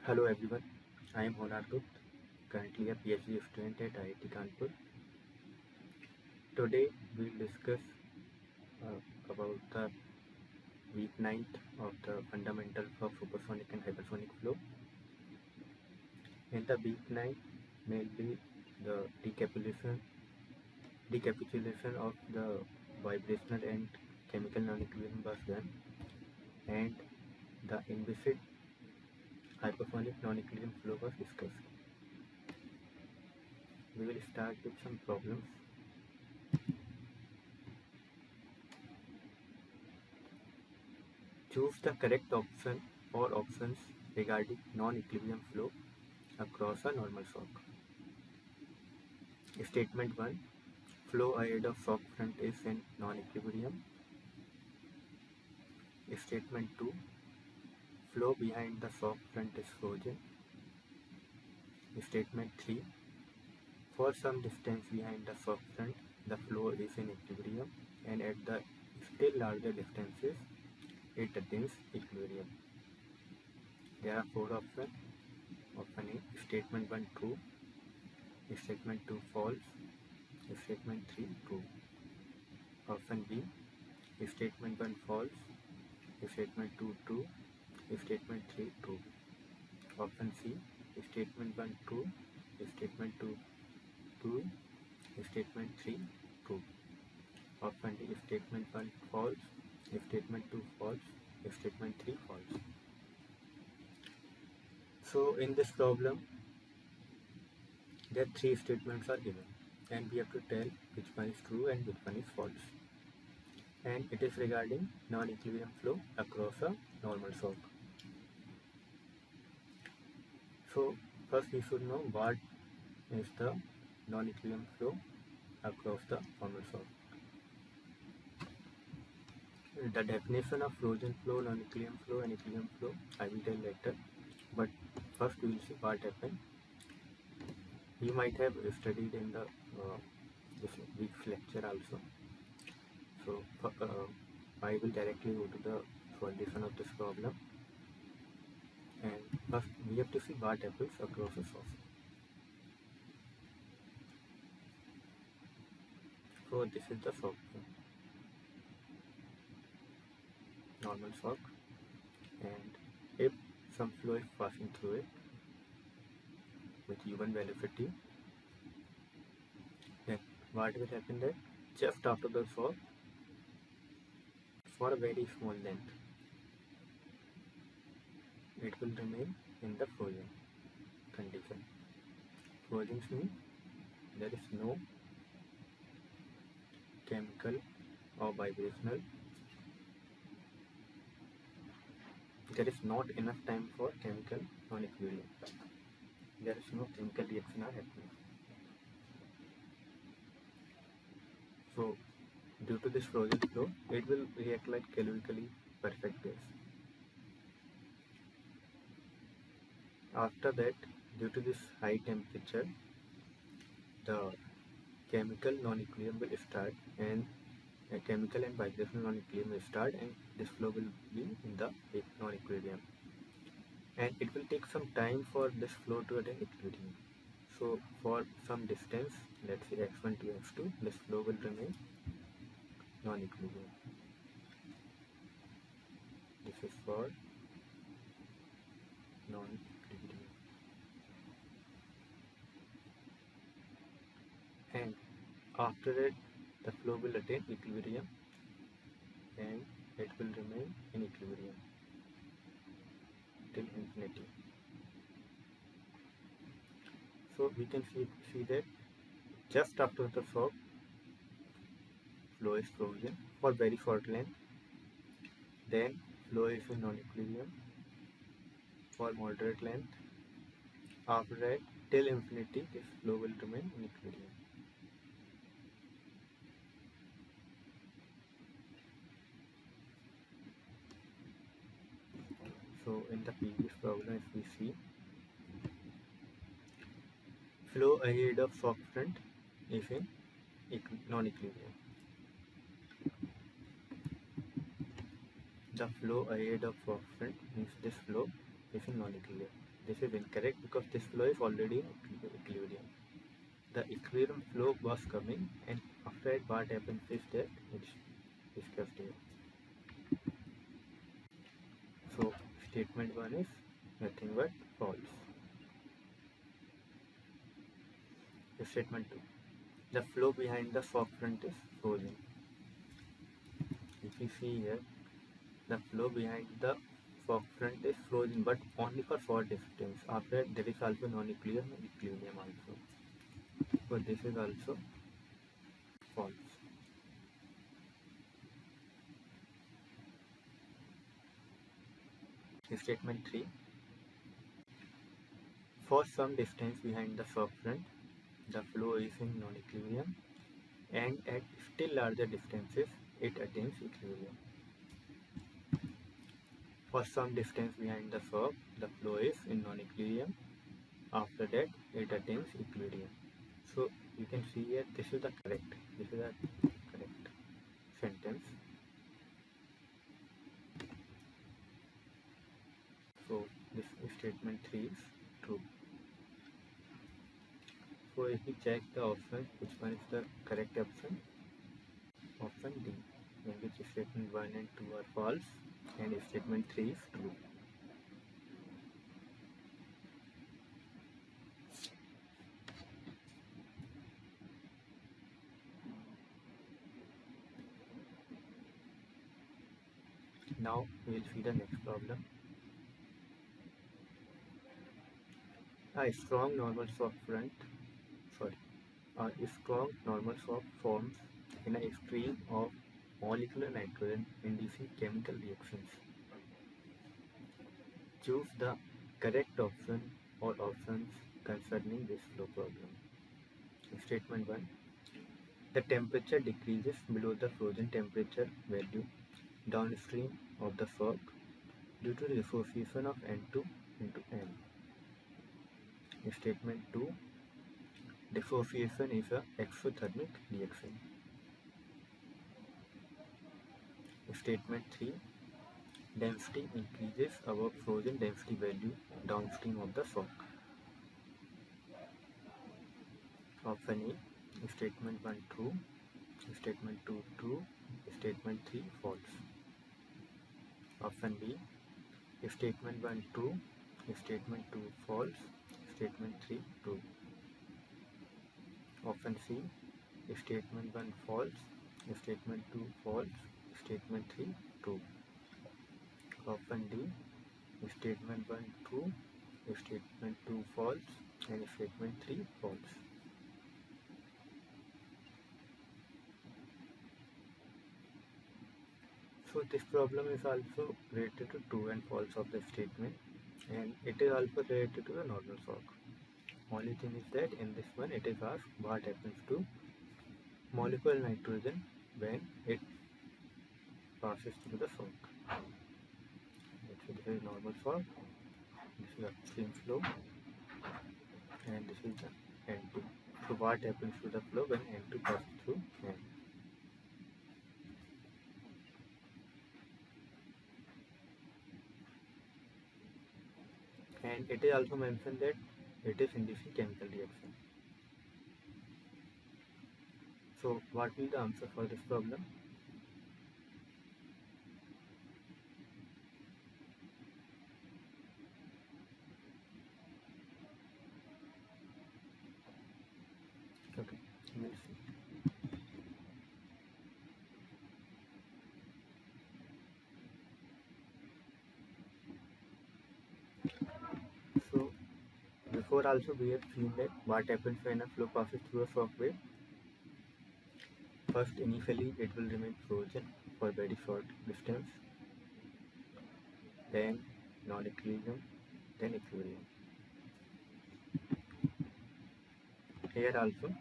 Hello everyone, I am Honar Gupta, currently a PhD student at IIT Kanpur. Today we will discuss about the week 9th of the fundamentals of supersonic and hypersonic flow. In the week 9, mainly the decapitulation of the vibrational and chemical non-equilibrium was done, and the implicit hypersonic non-equilibrium flow was discussed. We will start with some problems. Choose the correct option or options regarding non-equilibrium flow across a normal shock. Statement 1. Flow ahead of shock front is in non-equilibrium. Statement 2. Flow behind the shock front is frozen. Statement 3. For some distance behind the shock front, the flow is in equilibrium, and at the still larger distances, it attains equilibrium. There are 4 options. Option A. Statement 1 true. Statement 2 false. Statement 3 true. Option B. Statement 1 false. Statement 2 true. Statement 3 true. Option C. Statement 1 true. Statement 2 true. Statement 3 true. Option D. Statement 1 false. Statement 2 false. Statement 3 false. So in this problem, there are 3 statements are given, and we have to tell which one is true and which one is false. And it is regarding non-equilibrium flow across a normal shock. So first we should know what is the non-equilibrium flow across the normal shock. The definition of frozen flow, non-equilibrium flow and equilibrium flow I will tell later, but first we will see what happened. You might have studied in the this week's lecture also. So I will directly go to the solution of this problem, and first we have to see what happens across a shock. So this is the shock, normal shock, and if some flow is passing through it with u1 velocity, then what will happen that just after the shock, for a very small length, it will remain in the frozen condition. Frozen means there is no chemical or vibrational, there is not enough time for chemical non-equilibrium. There is no chemical reaction are happening. So due to this frozen flow, it will react like calorically perfect gas. After that, due to this high temperature, the chemical non-equilibrium will start, and a chemical and vibrational non-equilibrium will start, and this flow will be in the non-equilibrium, and it will take some time for this flow to attain equilibrium. So for some distance, let's say x1 to x2, this flow will remain non-equilibrium. This is for non-equilibrium, and after it the flow will attain equilibrium, and it will remain in equilibrium till infinity. So we can see that just after the shock, flow is frozen for very short length, then flow is in non-equilibrium for moderate length. After that, till infinity, this flow will remain in equilibrium. So in the previous problem, if we see, flow ahead of shock front is in non-equilibrium. The flow ahead of shock front means this flow is in non-equilibrium. This is incorrect because this flow is already in equilibrium. The equilibrium flow was coming, and after it what happens is that it's discussed here. So statement 1 is nothing but false. Statement 2. The flow behind the soft front is frozen. If you see here, the flow behind the soft front is frozen, but only for short distance. After that, there is also non-equilibrium and equilibrium also. So this is also false. Statement 3. For some distance behind the soft front, the flow is in non-equilibrium, and at still larger distances, it attains equilibrium. For some distance behind the soft, the flow is in non-equilibrium. After that, it attains equilibrium. So you can see here, this is the correct sentence. So this statement 3 is true. So if we check the option, which one is the correct option? Option D, in which statement 1 and 2 are false and statement 3 is true. Now we will see the next problem. A strong normal soft forms in a stream of molecular nitrogen inducing chemical reactions. Choose the correct option or options concerning this flow problem. Statement 1. The temperature decreases below the frozen temperature value downstream of the soak due to the dissociation of N2 into N. Statement 2. Dissociation is an exothermic reaction. Statement 3. Density increases above frozen density value downstream of the soak. Option A. Statement 1 true, statement 2 true, statement 3 false. Option B. Statement 1 true, statement 2 false, statement 3 true. Option C. Statement 1 false, statement 2 false, statement 3 true. Option D. Statement 1 true, statement 2 false, and statement 3 false. So this problem is also related to true and false of the statement, and it is also related to the normal soak. Only thing is that in this one it is asked what happens to molecular nitrogen when it passes through the soak. So this is normal soak, this is upstream flow, and this is the N2. So what happens to the flow when N2 passes through N? And it is also mentioned that it is inducing chemical reaction. So what will the answer for this problem? Okay, we'll see. So before also we have seen that what happens when a flow passes through a shock wave. First, initially it will remain frozen for very short distance, then non-equilibrium, then equilibrium. Here also,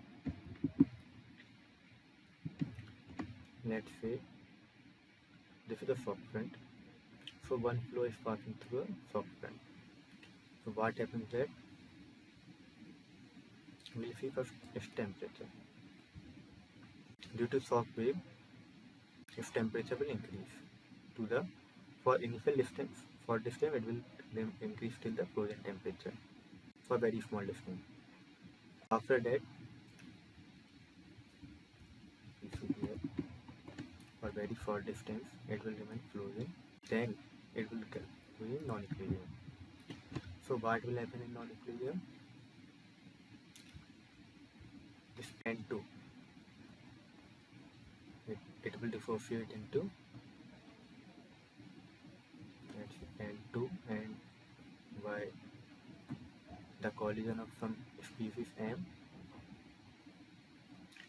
let's say this is the shock front. So one flow is passing through a shock front. So what happens there? We'll see first its temperature. Due to shock wave, its temperature will increase to the for initial distance for this time it will then increase till the frozen temperature for very small distance. After that, you see here, for very far distance it will remain frozen, then it will go in non-equilibrium. So what will happen in non-equilibrium? This N2, it will dissociate into N2, and by the collision of some species M,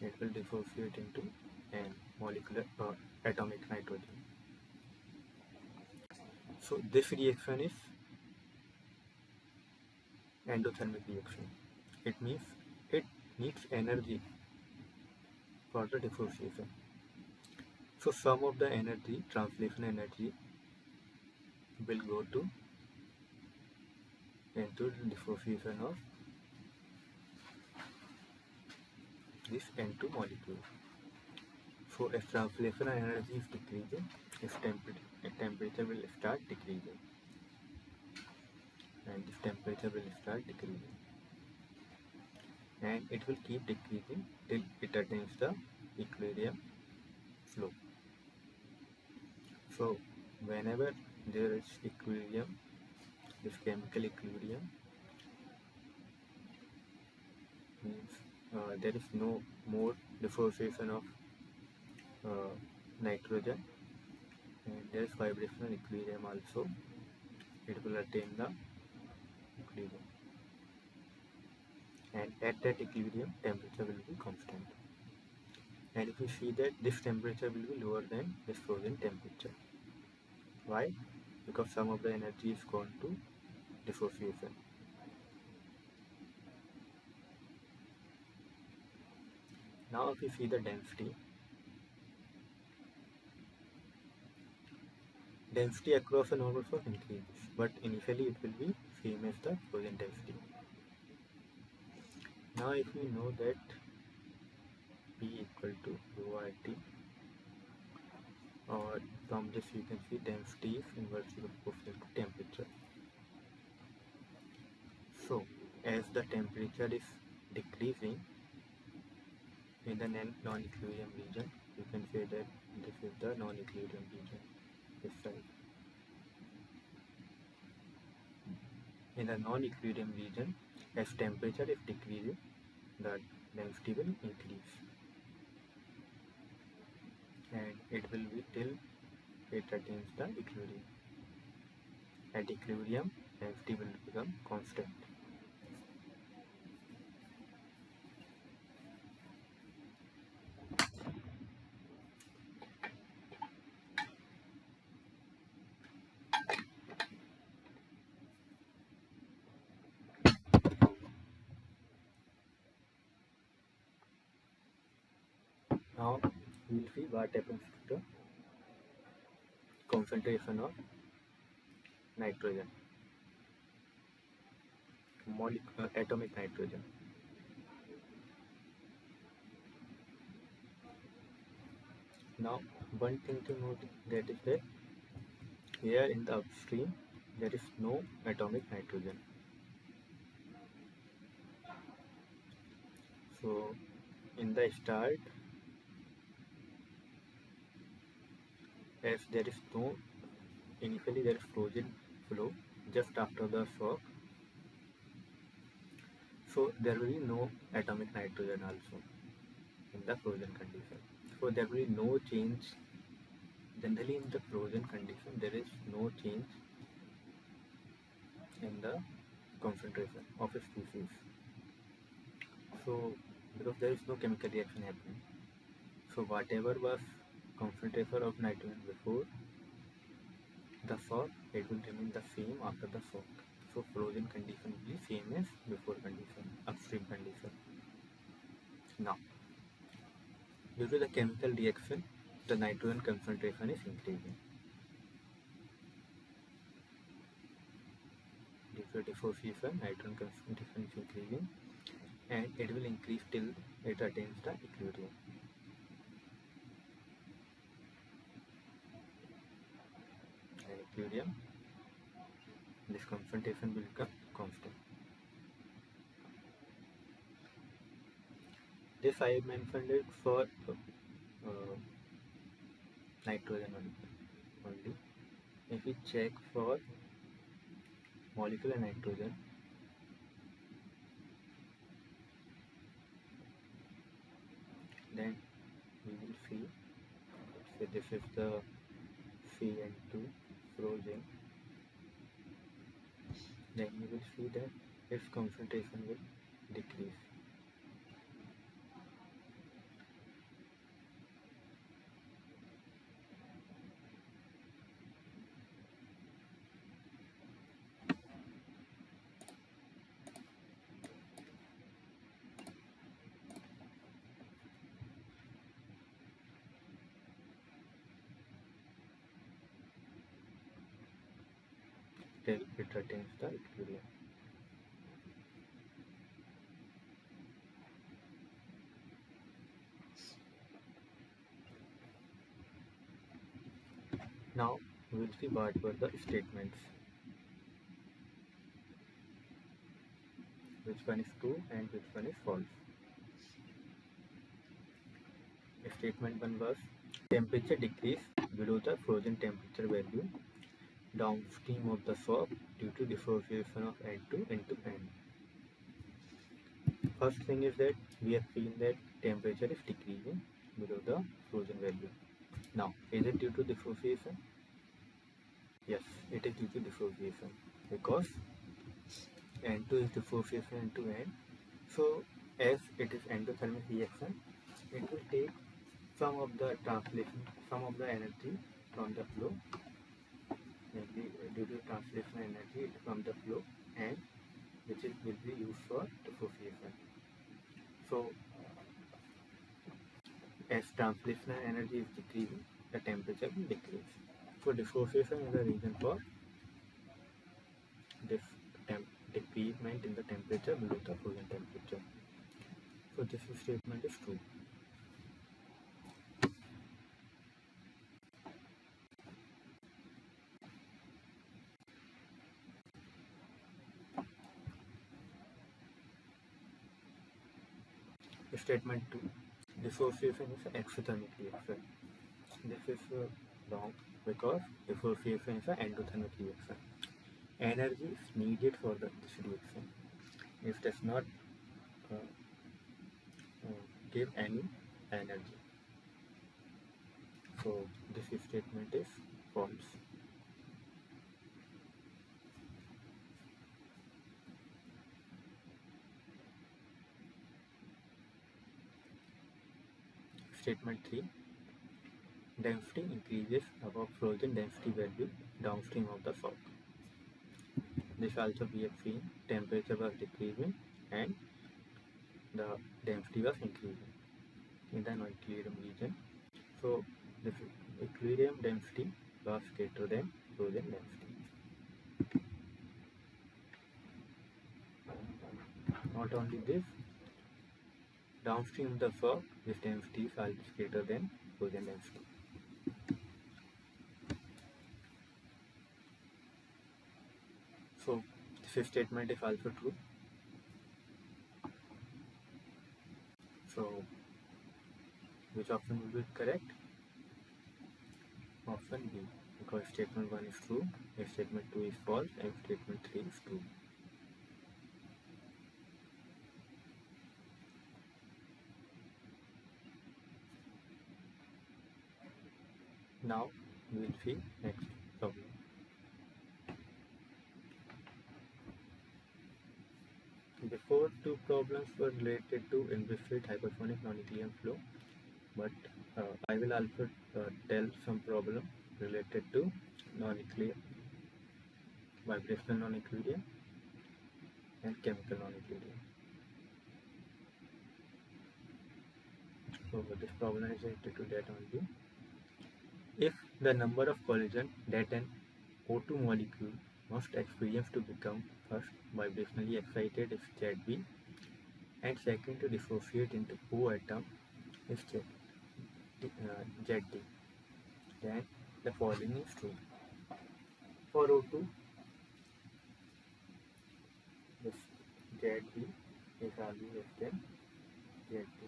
it will dissociate into N, molecular or atomic nitrogen. So this reaction is endothermic reaction. It means it needs energy for the dissociation. So some of the energy, translation energy, will go to into the dissociation of this N2 molecule. So as translation energy is decreasing, its temperature will start decreasing, and this temperature will start decreasing, and it will keep decreasing till it attains the equilibrium flow. So whenever there is equilibrium, this chemical equilibrium, means there is no more dissociation of nitrogen, and there is vibrational equilibrium also. It will attain the equilibrium, and at that equilibrium temperature will be constant. And if you see that this temperature will be lower than this frozen temperature. Why? Because some of the energy is gone to dissociation. Now if you see the density across a normal source increases, but initially it will be same as the frozen density. Now if we know that P equal to rho RT, or from this you can see density is inversely proportional to temperature. So as the temperature is decreasing in the non-equilibrium region, you can say that this is the non-equilibrium region, this side. In the non-equilibrium region, as temperature is decreasing, the density will increase, and it will be till it attains the equilibrium. At equilibrium, density will become constant. Now we will see what happens to the concentration of nitrogen, atomic nitrogen. Now one thing to note, that is that here in the upstream there is no atomic nitrogen. So in the start, as there is no, initially there is frozen flow just after the shock, so there will be no atomic nitrogen also in the frozen condition. So there will be no change. Generally in the frozen condition there is no change in the concentration of a species. So because there is no chemical reaction happening, so whatever was concentration of nitrogen before the shock, it will remain the same after the shock. So frozen condition will be same as before condition, upstream condition. Now due to the chemical reaction, the nitrogen concentration is increasing. Due to dissociation, nitrogen concentration is increasing, and it will increase till it attains the equilibrium. And equilibrium, this concentration will become constant. This I mentioned it for nitrogen only. If we check for molecular nitrogen, then we will see, so this is the CN2 frozen, then you will see that its concentration will decrease. Till it attains the equilibrium. Now we will see what were the statements. Which one is true and which one is false. Statement 1 was temperature decrease below the frozen temperature value downstream of the swap due to dissociation of N2 into N. First thing is that we have seen that temperature is decreasing below the frozen value. Now, is it due to dissociation? Yes, it is due to dissociation because N2 is dissociation into N. So, as it is endothermic reaction, it will take some of the energy from the flow, maybe due to translational energy from the flow, and which will be used for dissociation. So, as translational energy is decreasing, the temperature will decrease. So, dissociation is the reason for this decreasement in the temperature below the frozen temperature. So, this statement is true. Statement 2. Dissociation is an exothermic reaction. This is wrong because dissociation is an endothermic reaction. Energy is needed for this reaction. It does not give any energy. So this statement is false. Statement 3. Density increases above frozen density value downstream of the shock. This also we have seen temperature was decreasing and the density was increasing in the non-equilibrium region. So the equilibrium density was greater than frozen density. Not only this, downstream of the shock, this density is also greater than frozen density. So this statement is also true. So which option will be correct? Option B, because statement 1 is true, statement 2 is false, and statement 3 is true. Now we will see next problem. Before, two problems were related to inviscid hypersonic non-equilibrium flow, but I will also tell some problem related to non-equilibrium, vibrational non-equilibrium, and chemical non-equilibrium. So this problem is related to that only. If the number of collisions that an O2 molecule must experience to become first vibrationally excited is ZB and second to dissociate into O atom is ZD, then the following is true. For O2, this ZB is always less than ZB.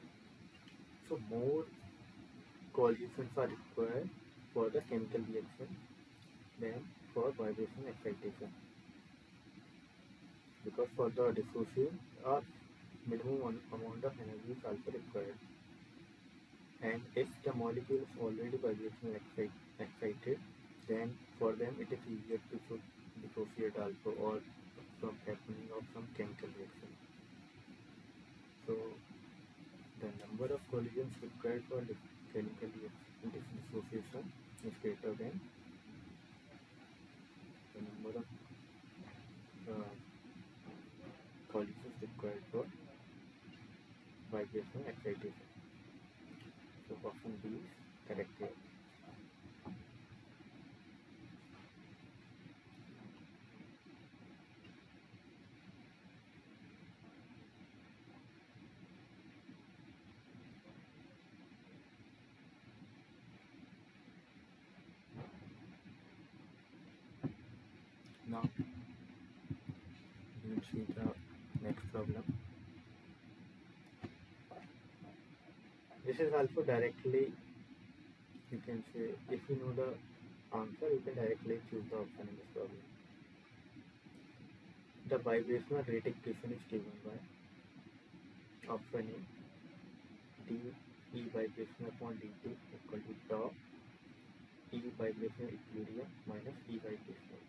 So more collisions are required for the chemical reaction than for vibration excitation, because for the dissociation a minimum amount of energy is also required, and if the molecule is already vibration excited, then for them it is easier to dissociate also, or from happening of some chemical reaction. So the number of collisions required for the chemical dissociation is greater than the number of collisions required for vibrational excitation. So option B is correct here. Now we will see the next problem. This is also directly, you can say, if you know the answer, you can directly choose the option in this problem. The vibrational rate equation is given by option A, d E vibration upon dt equal to tau E vibration equilibrium minus E vibration.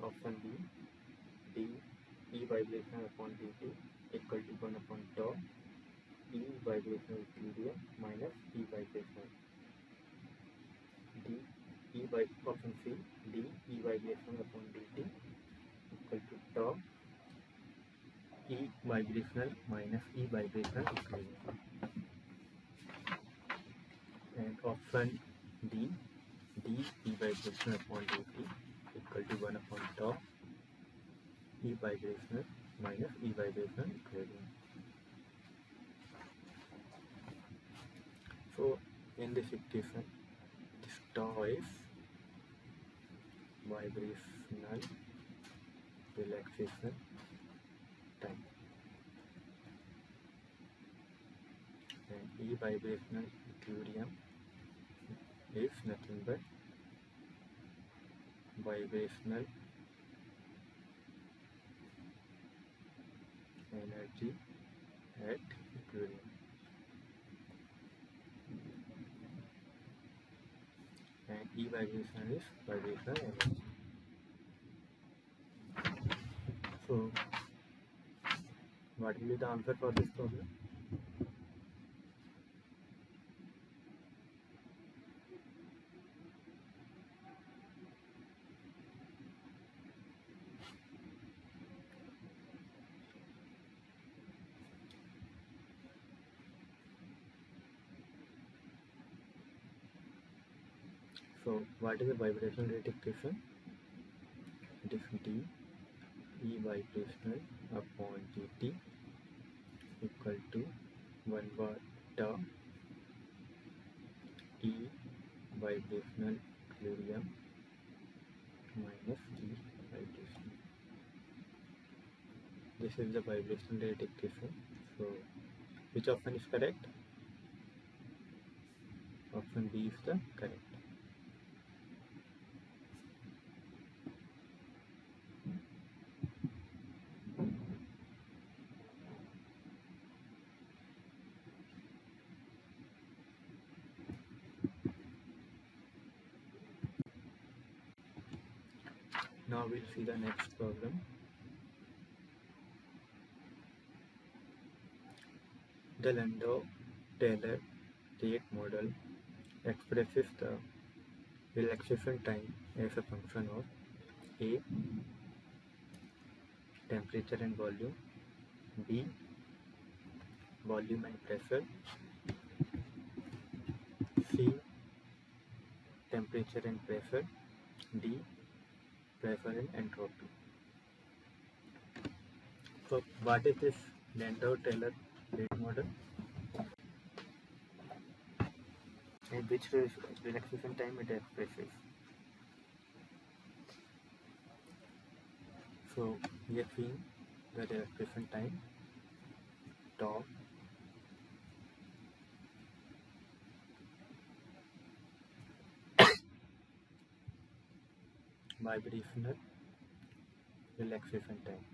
Option B, d E vibration upon dt equal to 1 upon tau E vibration equilibrium minus E vibration. Option C, d E vibration upon dt equal to tau E vibrational minus E vibrational equilibrium. And option D, d E vibration upon dt equal to 1 upon tau E vibrational minus E vibrational equilibrium. So in this equation, this tau is vibrational relaxation time, and E vibrational equilibrium is nothing but vibrational energy at equilibrium, and E vibration is vibrational energy. So what will be the answer for this problem? So what is the vibrational rate equation? It is d E vibrational upon dt equal to 1 bar tau E vibrational equilibrium minus E vibration. This is the vibrational rate equation. So which option is correct? Option B is the correct. Now we'll see the next problem. The Landau-Taylor rate model expresses the relaxation time as a function of A, temperature and volume, B, volume and pressure, C, temperature and pressure, D, pressure and entropy. So what is this Landau-Taylor rate model, and which relaxation time it expresses? So we have seen the relaxation time, tau, vibrational relaxation time.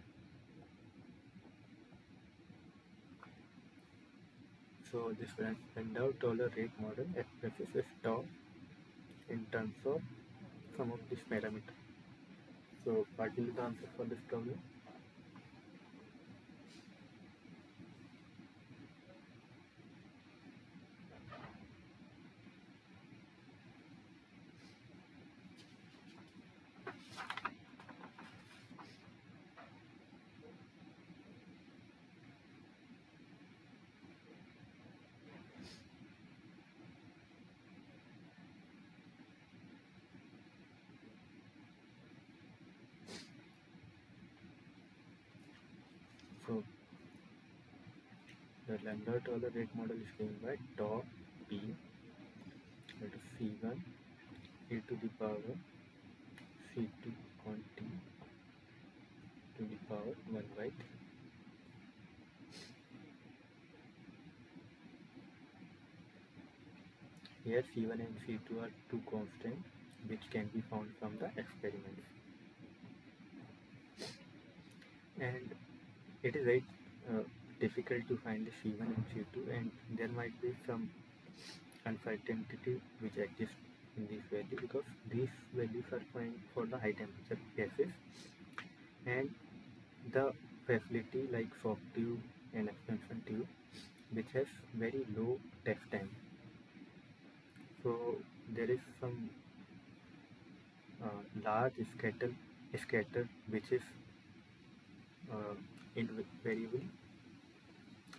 So this Landau Toller rate model expresses this tau in terms of some of these parameters. So what will be the answer for this problem? So the Landau Toller rate model is given by tau p equal to c1 e to the power c2 on t to the power 1 by 3. Here c1 and c2 are two constants which can be found from the experiments. And it is very difficult to find the C1 and C2, and there might be some uncertainty which exists in this value because these values are found for the high temperature gases, and the facility like soft tube and expansion tube which has very low test time. So there is some large scatter which is invariably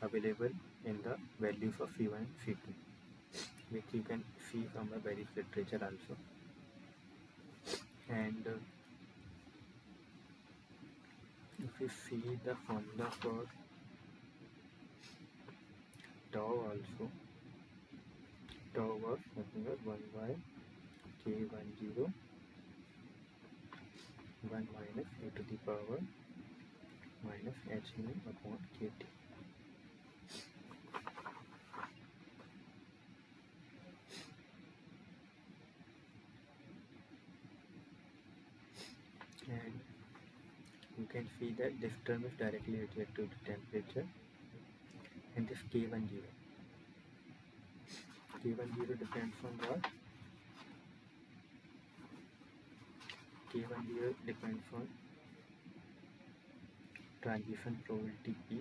available in the values of C1 and C2, which you can see from the various literature also. And if you see the formula for tau also, tau was nothing but 1 by k10 1 minus e to the power minus h mu upon kt. And you can see that this term is directly related to the temperature, and this k10 depends on what? K10 depends on transition probability P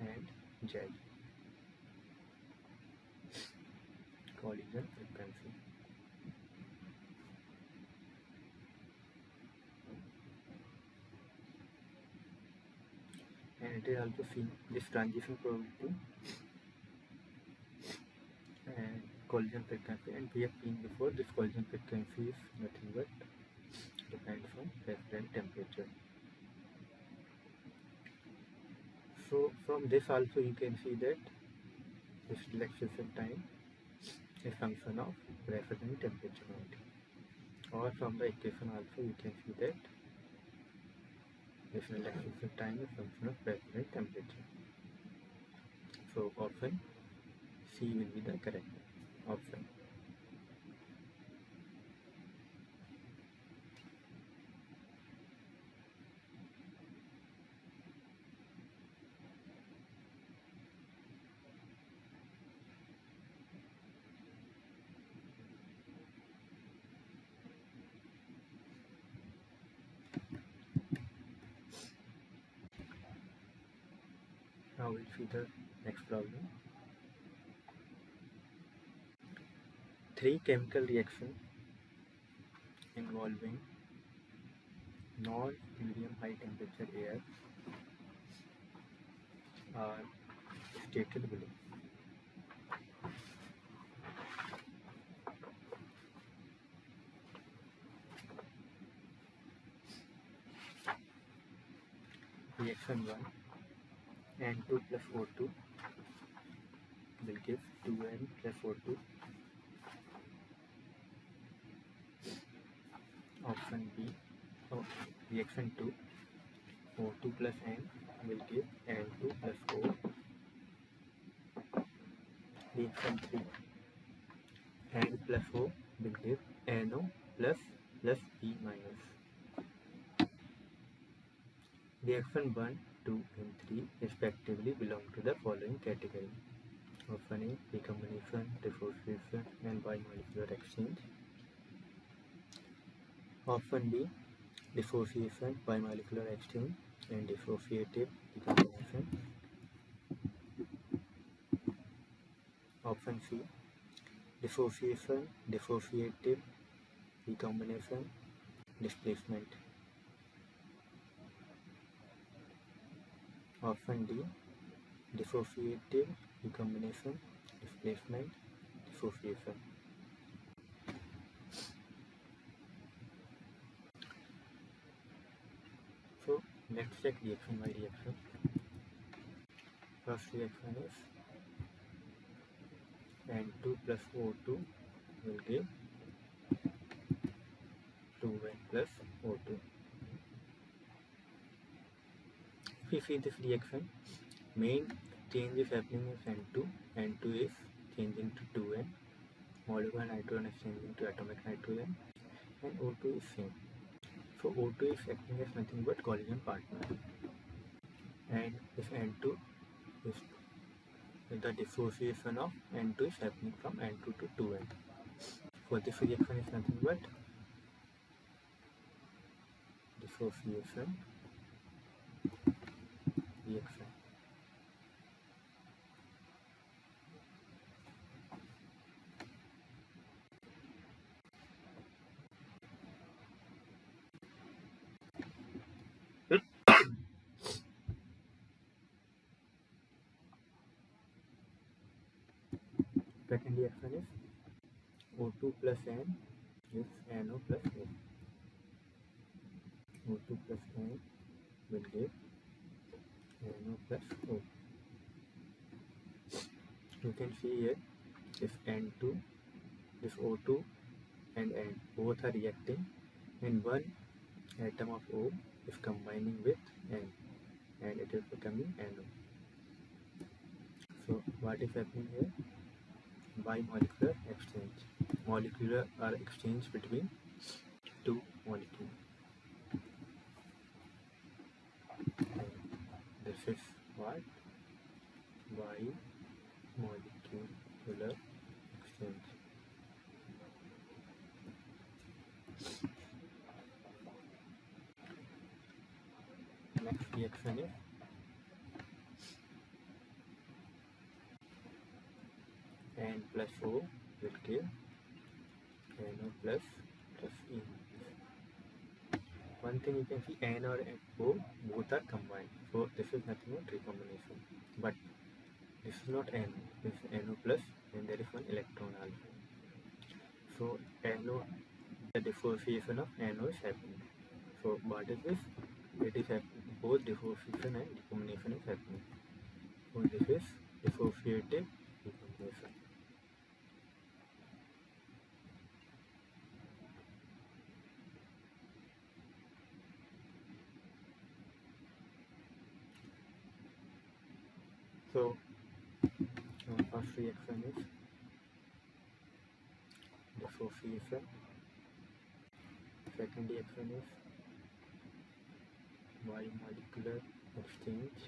and Z, collision frequency. And it is also seen this transition probability and collision frequency, and we have seen before this collision frequency is nothing but depends on reference temperature. So from this also you can see that this relaxation time is function of reference temperature only, or from the equation also you can see that this relaxation time is function of reference temperature. So option C will be the correct option. Now we'll see the next problem. 3 chemical reactions involving non-medium high temperature air are stated below. Reaction 1, N2 plus O2 will give 2n plus O2. Option B, reaction 2, O2 plus N will give N2 plus O. Reaction 3, N plus O will give NO plus E minus. Reaction 1, 2 and 3 respectively belong to the following category. Option A, recombination, dissociation and bimolecular exchange. Option B, dissociation, bimolecular exchange and dissociative recombination. Option C, dissociation, dissociative recombination, displacement. Option D, dissociative recombination, displacement, dissociation. So let's check reaction by reaction. First reaction is N2 plus O2 will give 2N plus O2. If you see this reaction, main change is happening in N2. N2 is changing to 2N. Molecular nitrogen is changing to atomic nitrogen, and O2 is same. So O2 is acting as nothing but collision partner, and this N2 is the dissociation of N2 is happening from N2 to 2N. For this reaction is nothing but dissociation reaction. Second reaction is O2 plus N gives NO plus O. O2 plus N will give NO plus O. You can see here this N2, this O2 and N both are reacting, and one atom of O is combining with N and it is becoming NO. So what is happening here? Bimolecular exchange. Molecular are exchanged between two molecules. And this is what? Bimolecular exchange. Next reaction is N plus O will give NO plus E. One thing you can see, N or O both are combined, so this is nothing but recombination. But this is not N, this is NO plus, and there is one electron also. So NO, the dissociation of NO is happening. So what is this? It is happening, both dissociation and recombination is happening. So this is dissociative recombination. So first reaction is dissociation. Second reaction is bimolecular exchange,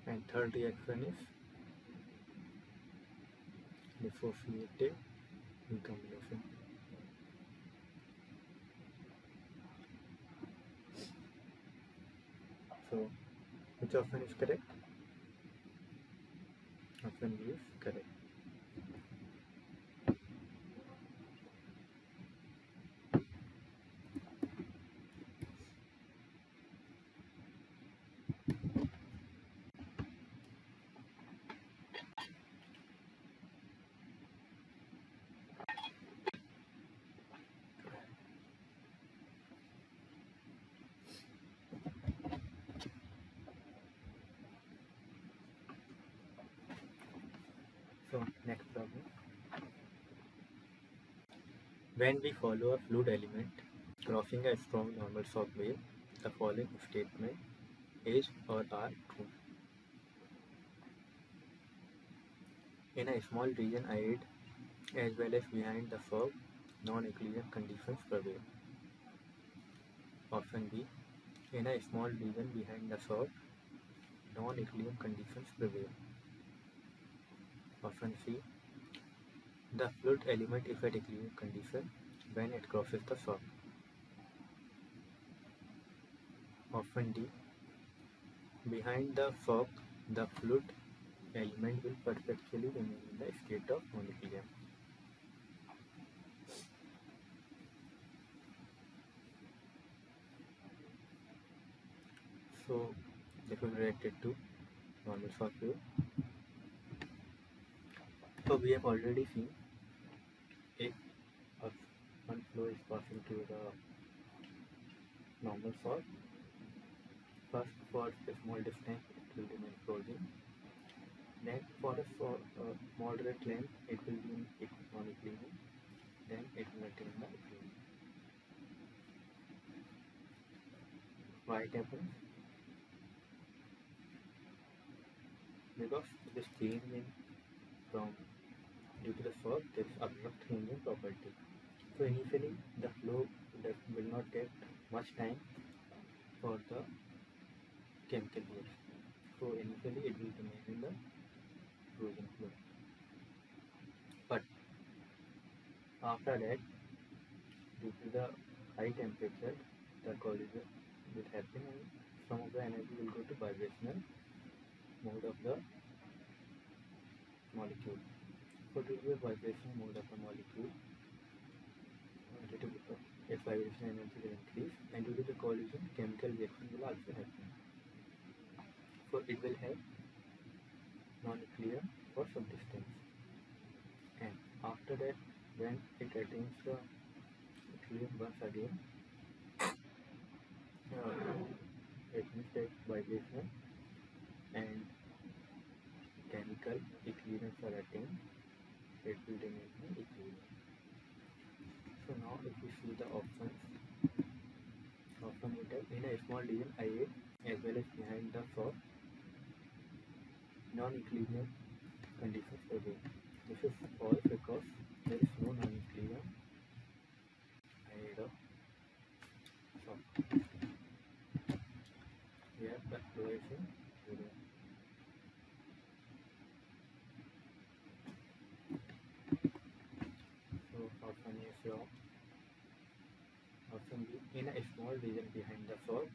and third reaction is dissociative recombination. So which option is correct? Option B is correct. So next problem. When we follow a fluid element crossing a strong normal shock wave, the following statement is or are true. In a small region ahead as well as behind the fog, non-equilibrium conditions prevail. Option B. In a small region behind the fog, non-equilibrium conditions prevail. Option C. The fluid element is at equilibrium condition when it crosses the fog. Option D. Behind the fog, the fluid element will perpetually remain in the state of non-equilibrium. So this is related to normal shock wave. So we have already seen if one flow is passing through the normal shock, first for a small distance it will remain frozen. Then for a moderate length it will be in non-equilibrium. Then it will attain the equilibrium. Why it happens? Because this change in from due to the fog, there is abrupt change in property. So initially the flow will not take much time for the chemical reaction. So initially it will remain in the frozen flow. But after that, due to the high temperature, the collision will happen and some of the energy will go to vibrational mode of the molecule. So due to the vibrational mode of the molecule, its vibration energy will increase, and due to the collision, chemical reaction will also happen. So it will have non-equilibrium for some distance, and after that, when it attains the equilibrium once again, it means that vibration and chemical equilibriums are attained, it will remain in equilibrium. So now if you see the options, option in a small region IA as well as behind the fog, non-equilibrium conditions prevail. This is false because there is no non-equilibrium ahead of fog. We have the flow is in 0. So option A is wrong. Option B, in a small region behind the fog,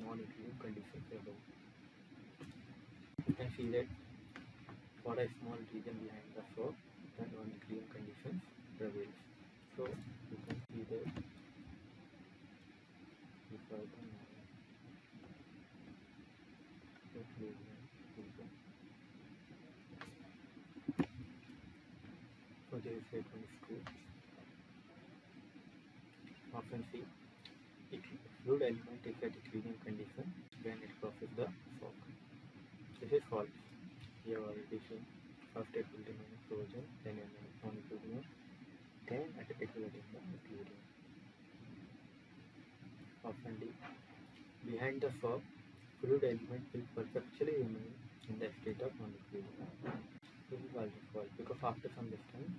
non-equilibrium conditions prevail. You can see that for a small region behind the fog, the non-equilibrium conditions prevail. So you can see that before the non-equilibrium region. So this statement is true. Option C, fluid element is at equilibrium condition when it crosses the fog. This is false. We have already seen first it will remain frozen, then non-equilibrium, then it will attain the equilibrium. Option D, behind the fog, fluid element will perpetually remain in the state of non-equilibrium. This is also false because after some distance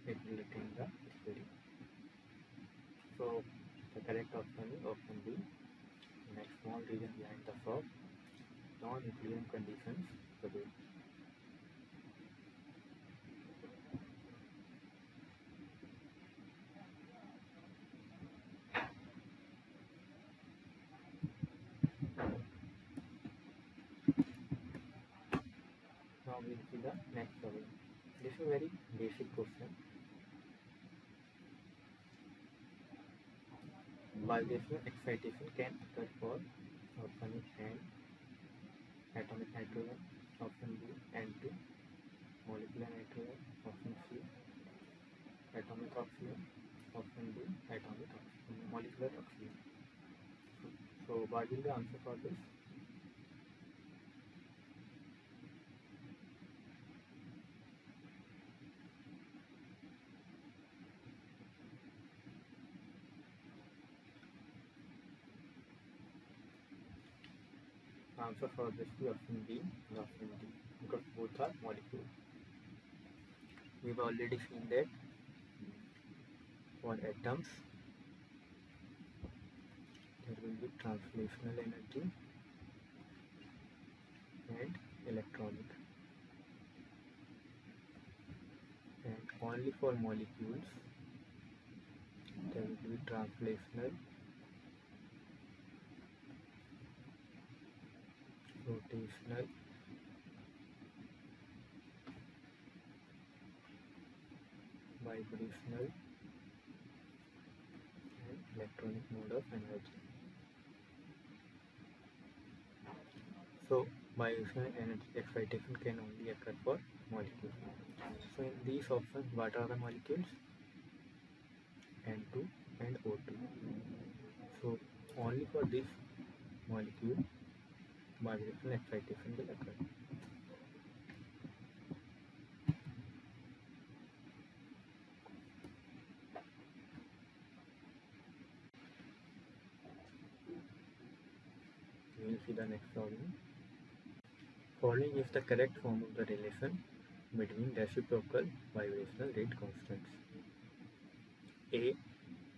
it will attain the equilibrium. So the correct option is option B. In a small region behind the fog, non-equilibrium conditions prevail. Now we will see the next problem. This is a very basic question. Vibrational excitation can occur for option A N, atomic nitrogen, option B N2, molecular nitrogen, option C atomic oxygen, option D atomic oxygen, molecular oxygen. So what will the answer for this? Answer for this is option B and option D, because both are molecules. We've already seen that for atoms there will be translational energy and electronic, and only for molecules there will be translational, rotational, vibrational and electronic mode of energy. So vibrational energy excitation can only occur for molecules. So in these options, what are the molecules? N2 and O2. So only for this molecule vibrational excitation will occur. We will see the next problem. Following is the correct form of the relation between reciprocal vibrational rate constants. A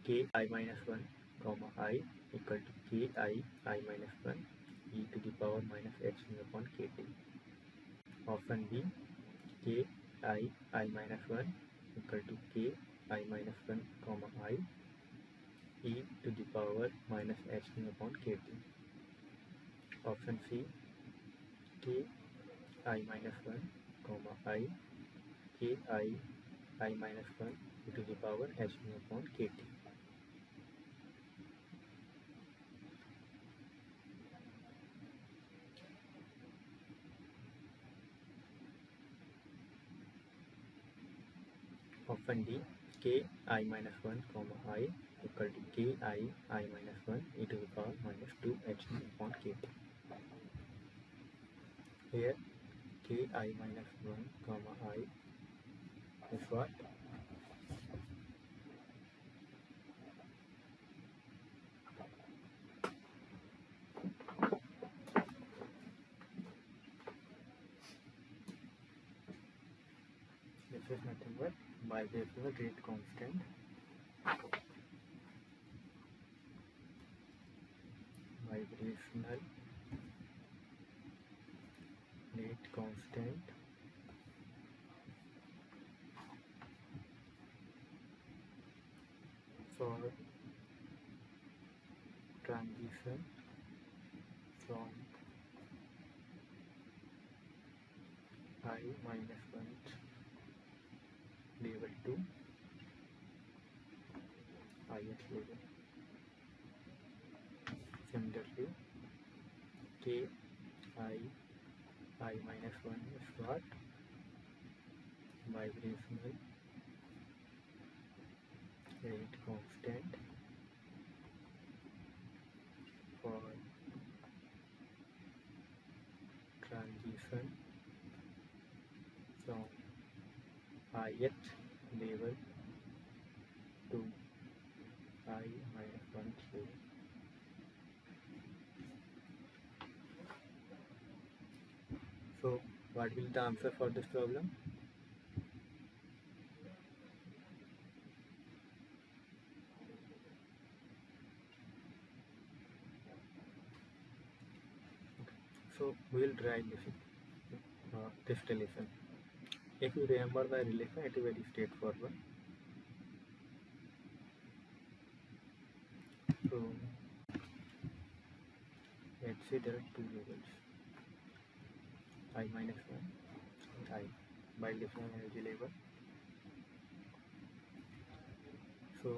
k I minus 1 comma I equal to k I minus 1 e to the power minus h upon kt. Option B, k I minus 1 equal to k I minus 1 comma I e to the power minus h upon kt. Option C, k I minus 1 comma I k I minus 1 e to the power h upon kt. Option D, k I minus 1 comma I equal to k I minus 1 e to the power minus 2 h upon kt. Here k I minus 1 comma I is what? This is nothing but vibrational rate constant for transition from I minus 1 level to ith level. Similarly, k I minus 1 is what? Vibrational rate constant for transition from ith level to I minus 1 level. So what will the answer for this problem? So we will write this relation. If you remember the relation, it is very straightforward. So let's say there are two levels, I minus 1 and I, by different energy level. So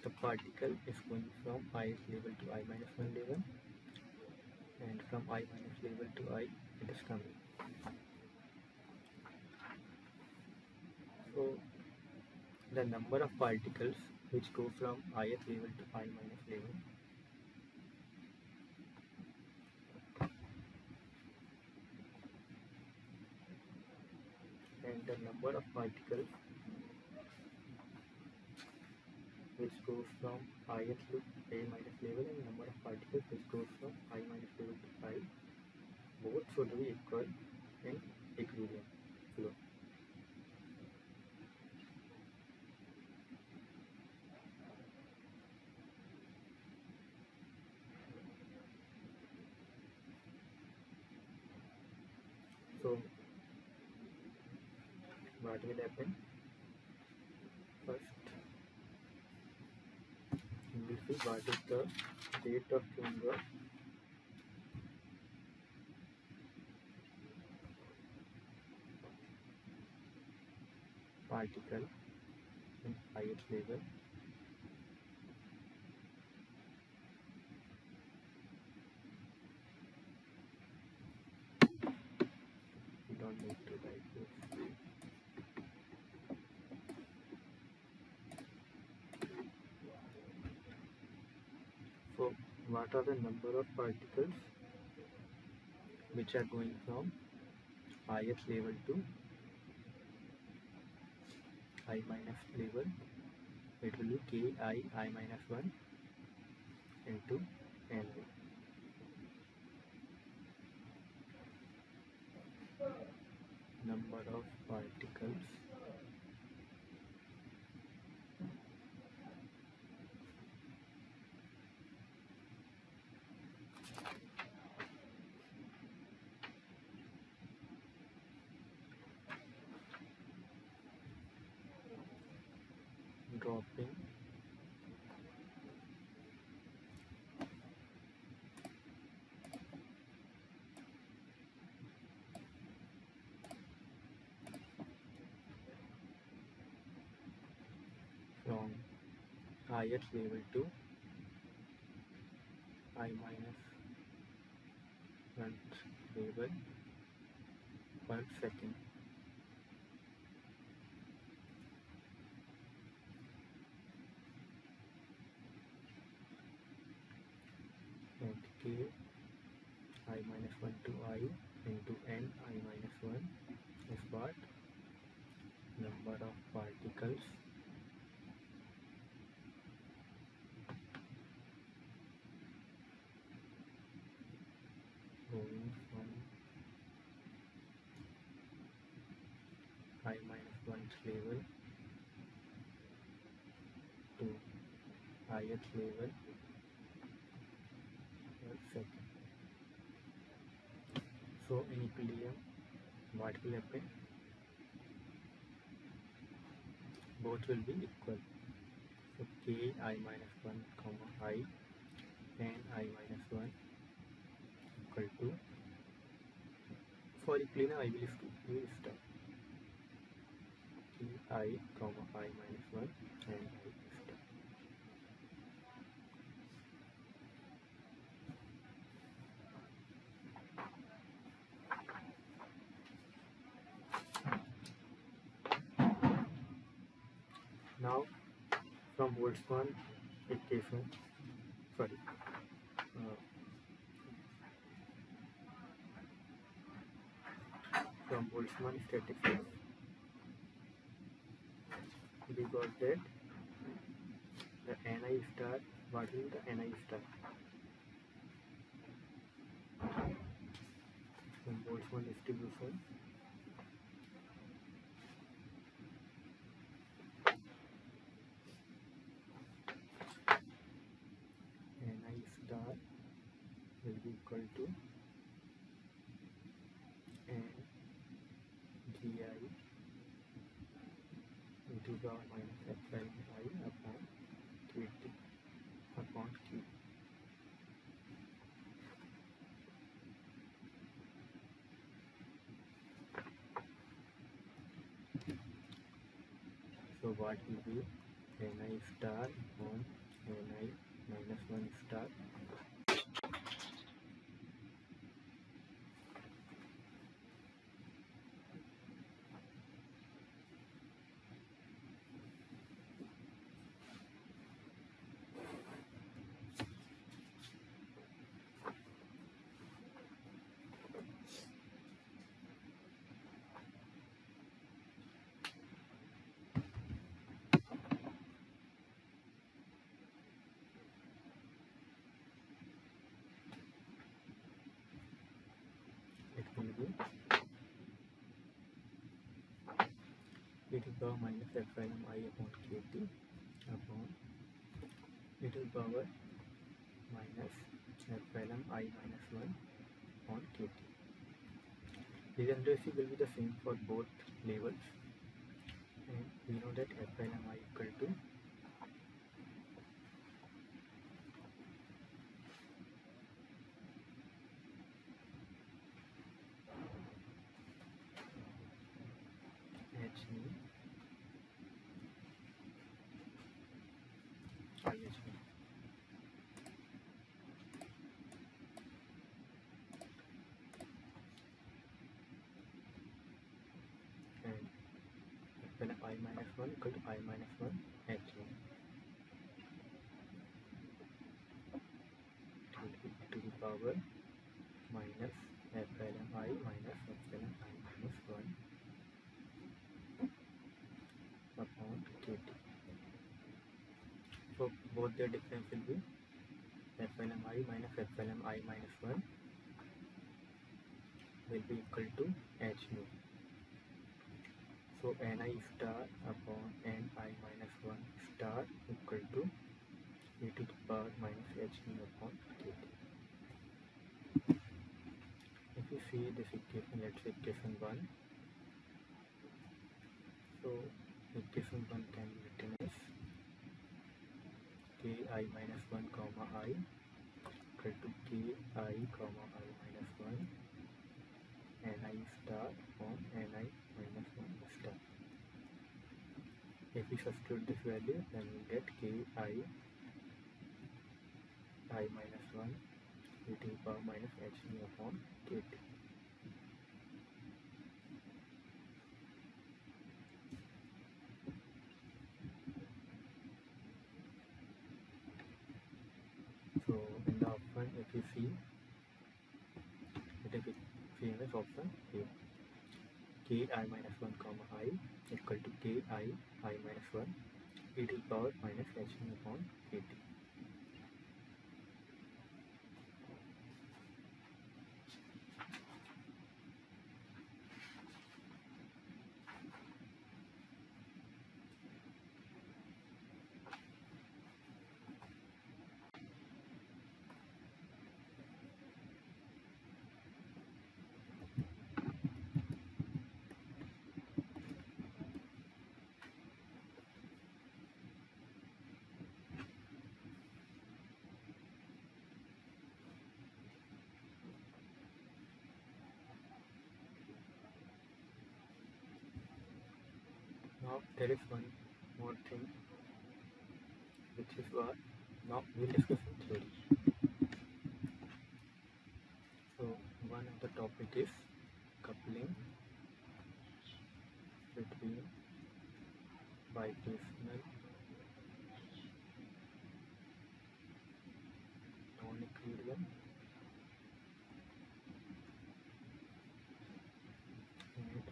the particle is going from ith level to I minus 1 level, and from I minus level to I it is coming. So the number of particles which go from ith level to I minus level and the number of particles which goes from ith to a minus level, and number of particles which goes from I minus level to I. Both should be equal in equilibrium flow. So what will happen? First, we will see what is the rate of change of particle in ith level. We don't need to write this. So what are the number of particles which are going from ith level to I minus level? It will be ki I minus 1 into n. Number of particles dropping from ith level to I minus 1 level per second. And k I minus 1 to I into n I minus 1 is what? Number of particles going from I minus 1th level to ith level per second. So in equilibrium, what will happen? Both will be equal. So k I minus 1 comma I and I minus 1 equal to, for equilibrium I will start k I comma I minus 1 and I start. Now from Boltzmann equation, from Boltzmann statistics, we got that the Ni star, what is the Ni star? From Boltzmann distribution, Ni star will be equal to n gi into the minus epsilon I upon Qt upon Q. So what will be Ni star on Ni minus 1 star? e to the power minus epsilon I upon kT upon e to the power minus epsilon I minus 1 on kT. Degeneracy will be the same for both levels, and we know that epsilon I equal to h nu I h nu. And epsilon I minus 1 equal to I minus 1 h nu. It will be to the power minus epsilon I minus epsilon I minus 1 upon kT. So both their difference will be epsilon I minus epsilon I minus 1 will be equal to h nu. So ni star upon ni minus 1 star equal to e to the power minus h nu upon kT. If you see this equation, let's say equation 1. So equation 1 can be written as ki minus 1 comma I equal to ki comma I minus 1 ni star upon ni minus 1 star. If we substitute this value, then we get ki minus 1 e to the power minus h nu upon kT. So in the option, if you see, it is famous option here. Ki minus 1 comma I equal to ki minus 1 e to the power minus h nu upon kT. Now there is one more thing, which is what now we'll discuss in theory. So one of the topic is coupling between vibrational non-equilibrium and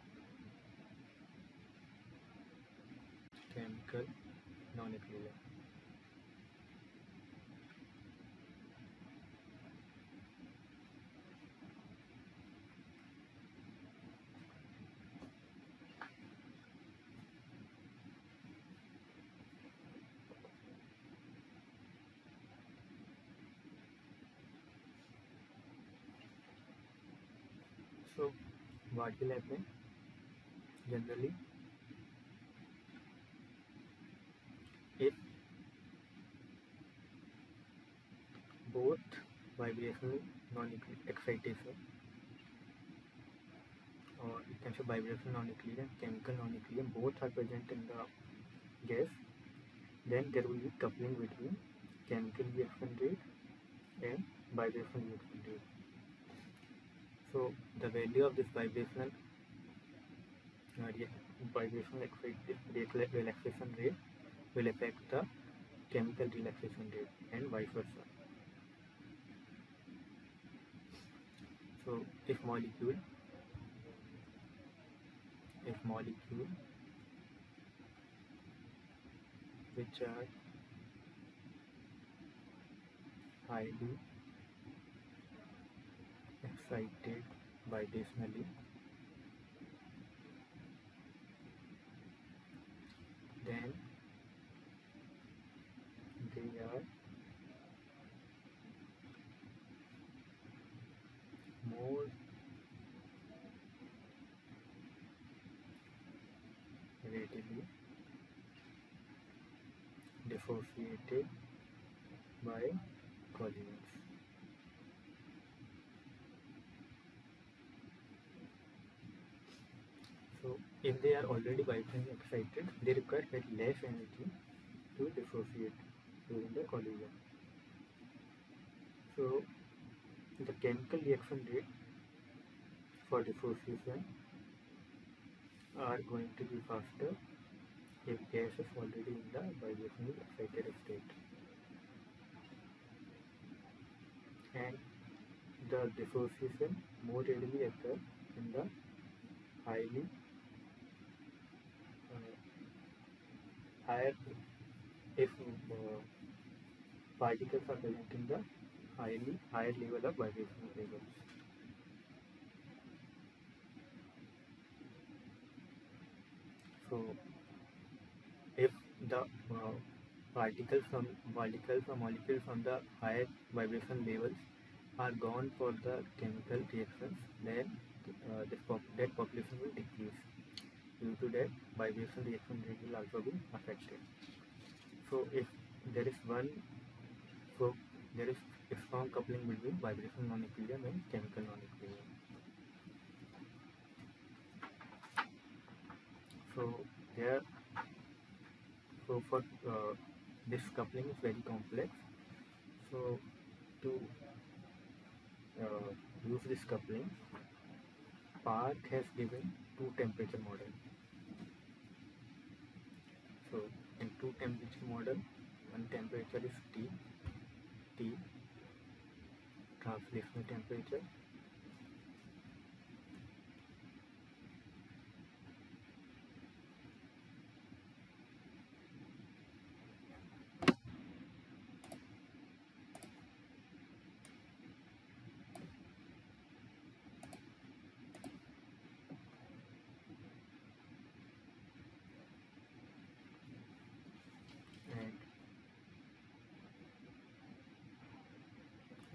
chemical non-equilibrium. So what will happen generally if both vibrational non-excitation, or you can say vibrational non-equilibrium, chemical non-equilibrium, both are present in the gas, then there will be coupling between chemical reaction rate and vibrational reaction rate. So the value of this vibrational relaxation rate will affect the chemical relaxation rate and vice versa. So if molecule which are highly excited vibrationally dissociated by collisions. So if they are already vibrationally excited, they require very less energy to dissociate during the collision. So the chemical reaction rate for dissociation are going to be faster if gas is already in the vibrationally excited state. And the dissociation more readily occurs in the highly higher if particles are present in the higher level of vibrational levels. So if the particles or molecules on the higher vibration levels are gone for the chemical reactions, then that population will decrease. Due to that, vibration reaction rate will also be affected. So if there is there is a strong coupling between vibrational non-equilibrium and chemical non-equilibrium. So for this coupling is very complex. So to use this coupling, Park has given two temperature model. So in two temperature model, one temperature is T translational temperature,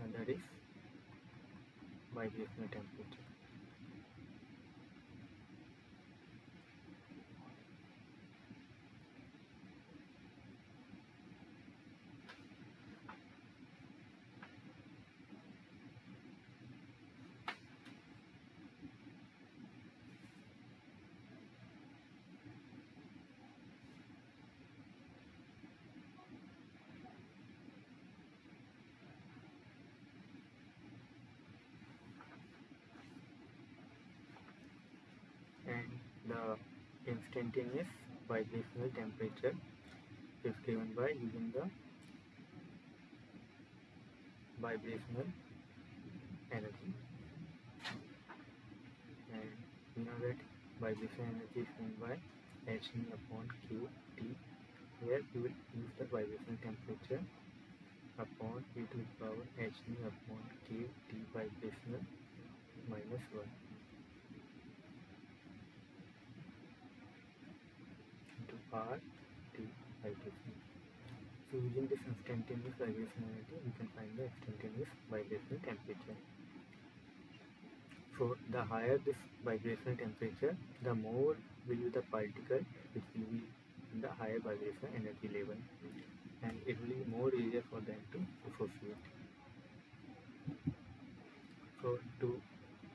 and that is vibrational temperature. And the instantaneous vibrational temperature is given by using the vibrational energy, and we know that vibration energy is given by h nu upon q t, where we will use the vibrational temperature upon e to the power h nu upon q t vibrational minus 1 into r t vibration. So using this instantaneous vibration energy, we can find the instantaneous vibrational temperature. So the higher this vibrational temperature, the more will be the particle which will be in the higher vibrational energy level, and it will be more easier for them to dissociate. So to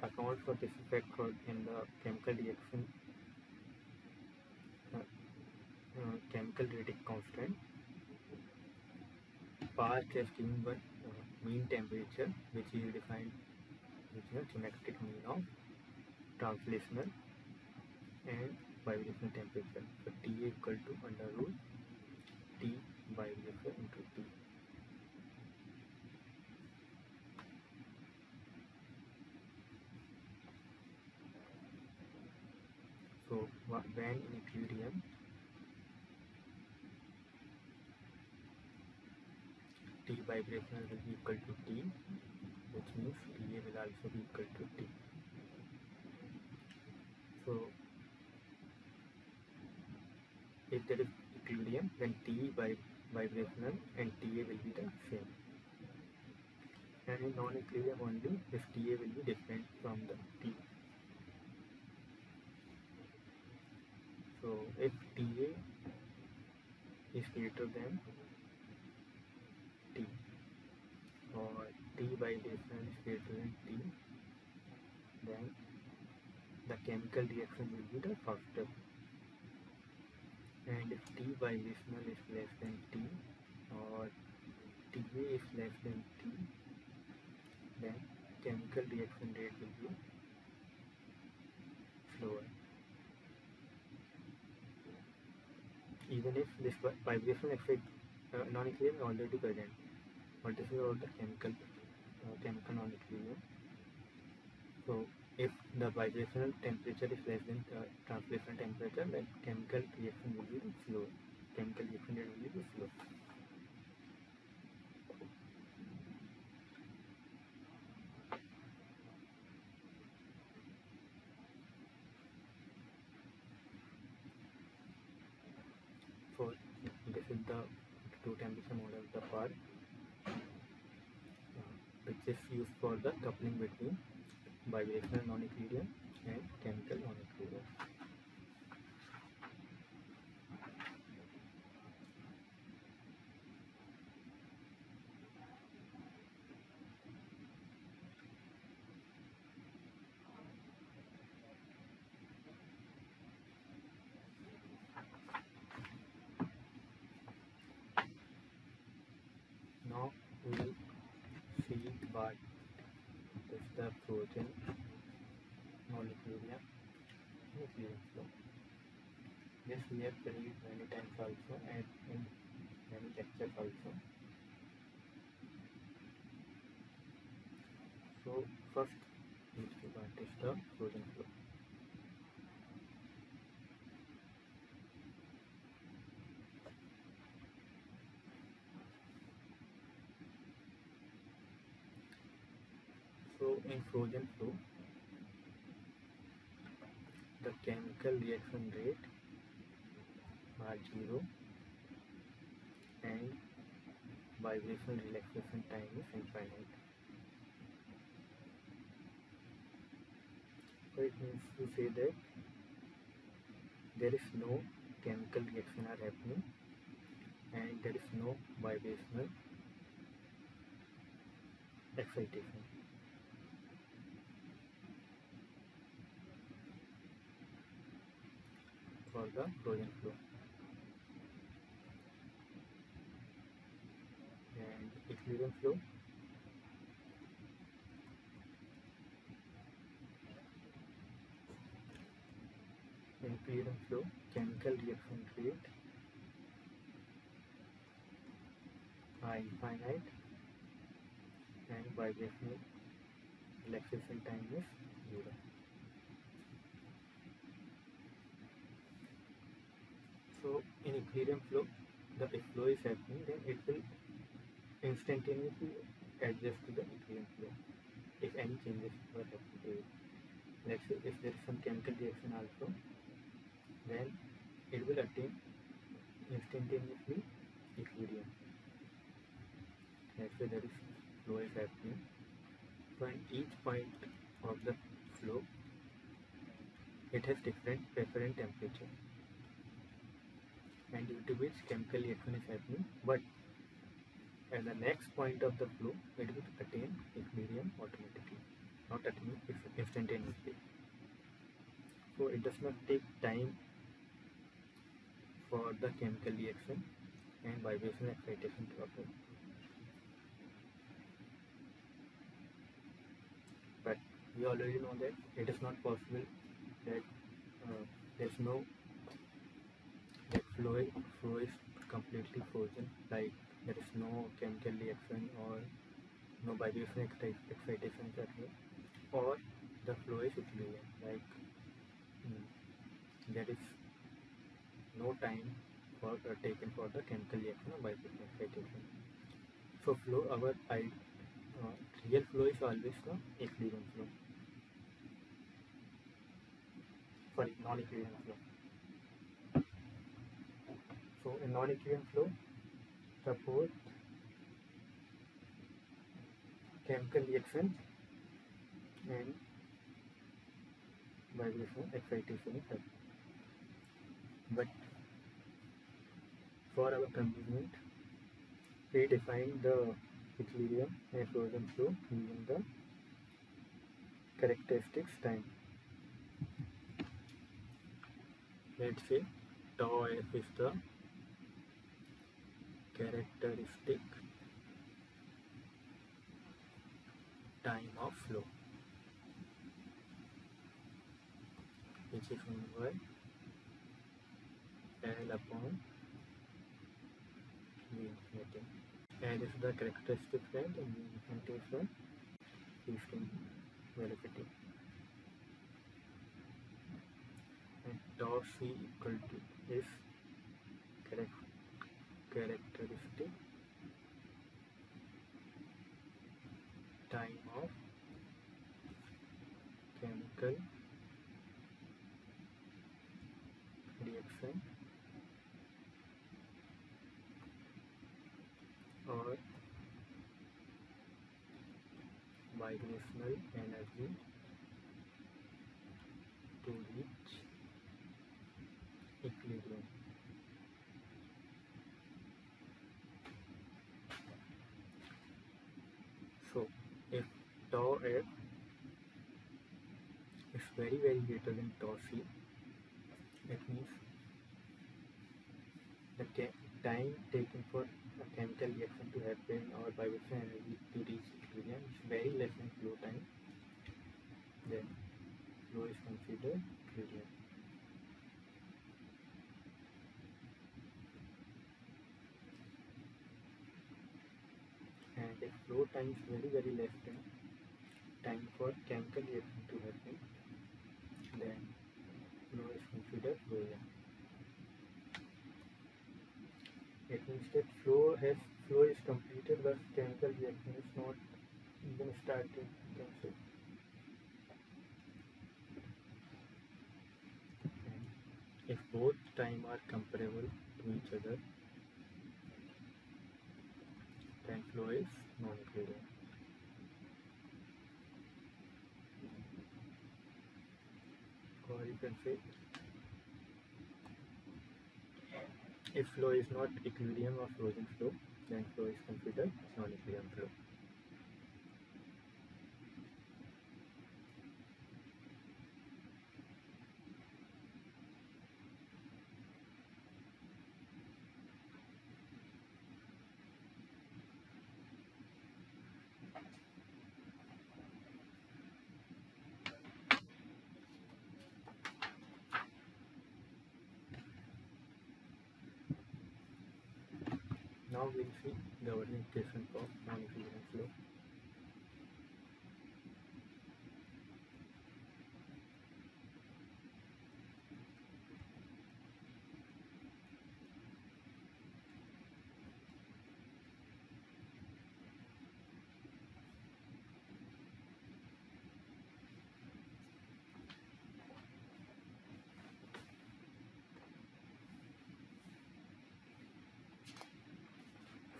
account for this effect in the chemical reaction, chemical rating constant, Park has given one mean temperature which is defined with the geometric mean of translational and vibrational temperature. So T equal to under root T vibration into T. So when in equilibrium, T vibrational will be equal to T, which means TA will also be equal to T. So if there is equilibrium, then T vibrational and TA will be the same. And in non-equilibrium only, this TA will be different from the T. So if TA is greater than T, or T vibration is greater than T, then the chemical reaction will be the faster. And if T vibrational is less than T, or TA is less than T, then chemical reaction rate will be slower. Even if this vibration effect non-equilibrium is already present, but this is about the chemical non-equilibrium. So if the vibrational temperature is less than translational temperature, then chemical reaction will be slow. Chemical reaction rate will be slow. So this is the two temperature model, the part which is used for the coupling between vibrational non-equilibrium and chemical non-equilibrium. Now we will see what is the frozen non-equilibrium and equilibrium flow. This we have studied many times also, and in many lectures also. So first we will see what is the frozen flow. So in frozen flow, the chemical reaction rate are 0 and vibrational relaxation time is infinite. So it means to say that there is no chemical reaction are happening and there is no vibrational excitation. For the frozen flow. And equilibrium flow, in equilibrium flow, chemical reaction rate are infinite and vibrational relaxation time is 0. So in equilibrium flow, if flow is happening, then it will instantaneously adjust to the equilibrium flow if any changes were happening to it. Let's say if there is some chemical reaction also, then it will attain instantaneously equilibrium. Let's say there is flow is happening. So in each point of the flow, it has different referent temperature, and due to which chemical reaction is happening, but at the next point of the flow, it will attain equilibrium automatically, not attaining instantaneously. So it does not take time for the chemical reaction and vibrational excitation to occur. But we already know that it is not possible that there's no that flow is completely frozen, like there is no chemical reaction or no vibrational excitation occur, or the flow is equilibrium, like there is no time for taken for the chemical reaction or vibrational excitation. So flow, our real flow is always the equilibrium flow. Sorry, non-equilibrium flow. So in non-equilibrium flow, suppose chemical reaction and vibrational excitation is happening. But For our convenience, we define the equilibrium and frozen flow using the characteristics time. Let's say tau f is the characteristic time of flow, which is given by L upon V infinity. L is the characteristic length and V infinity is the resting velocity. And tau c equal to is characteristic time of chemical reaction or vibrational energy to reach equilibrium. So if tau f is very greater than tau c, it means the time taken for a chemical reaction to happen or vibrational energy to reach equilibrium is very less than flow time, then flow is considered equilibrium. And if flow time is very less than time for chemical reaction to happen, then flow is considered frozen. It means that flow is completed but chemical reaction is not even started, you can say. And if both time are comparable to each other, then flow is non-equilibrium. Or you can say, if flow is not equilibrium or frozen flow, then flow is considered non-equilibrium flow. Now we'll see the orientation of non-equilibrium flow.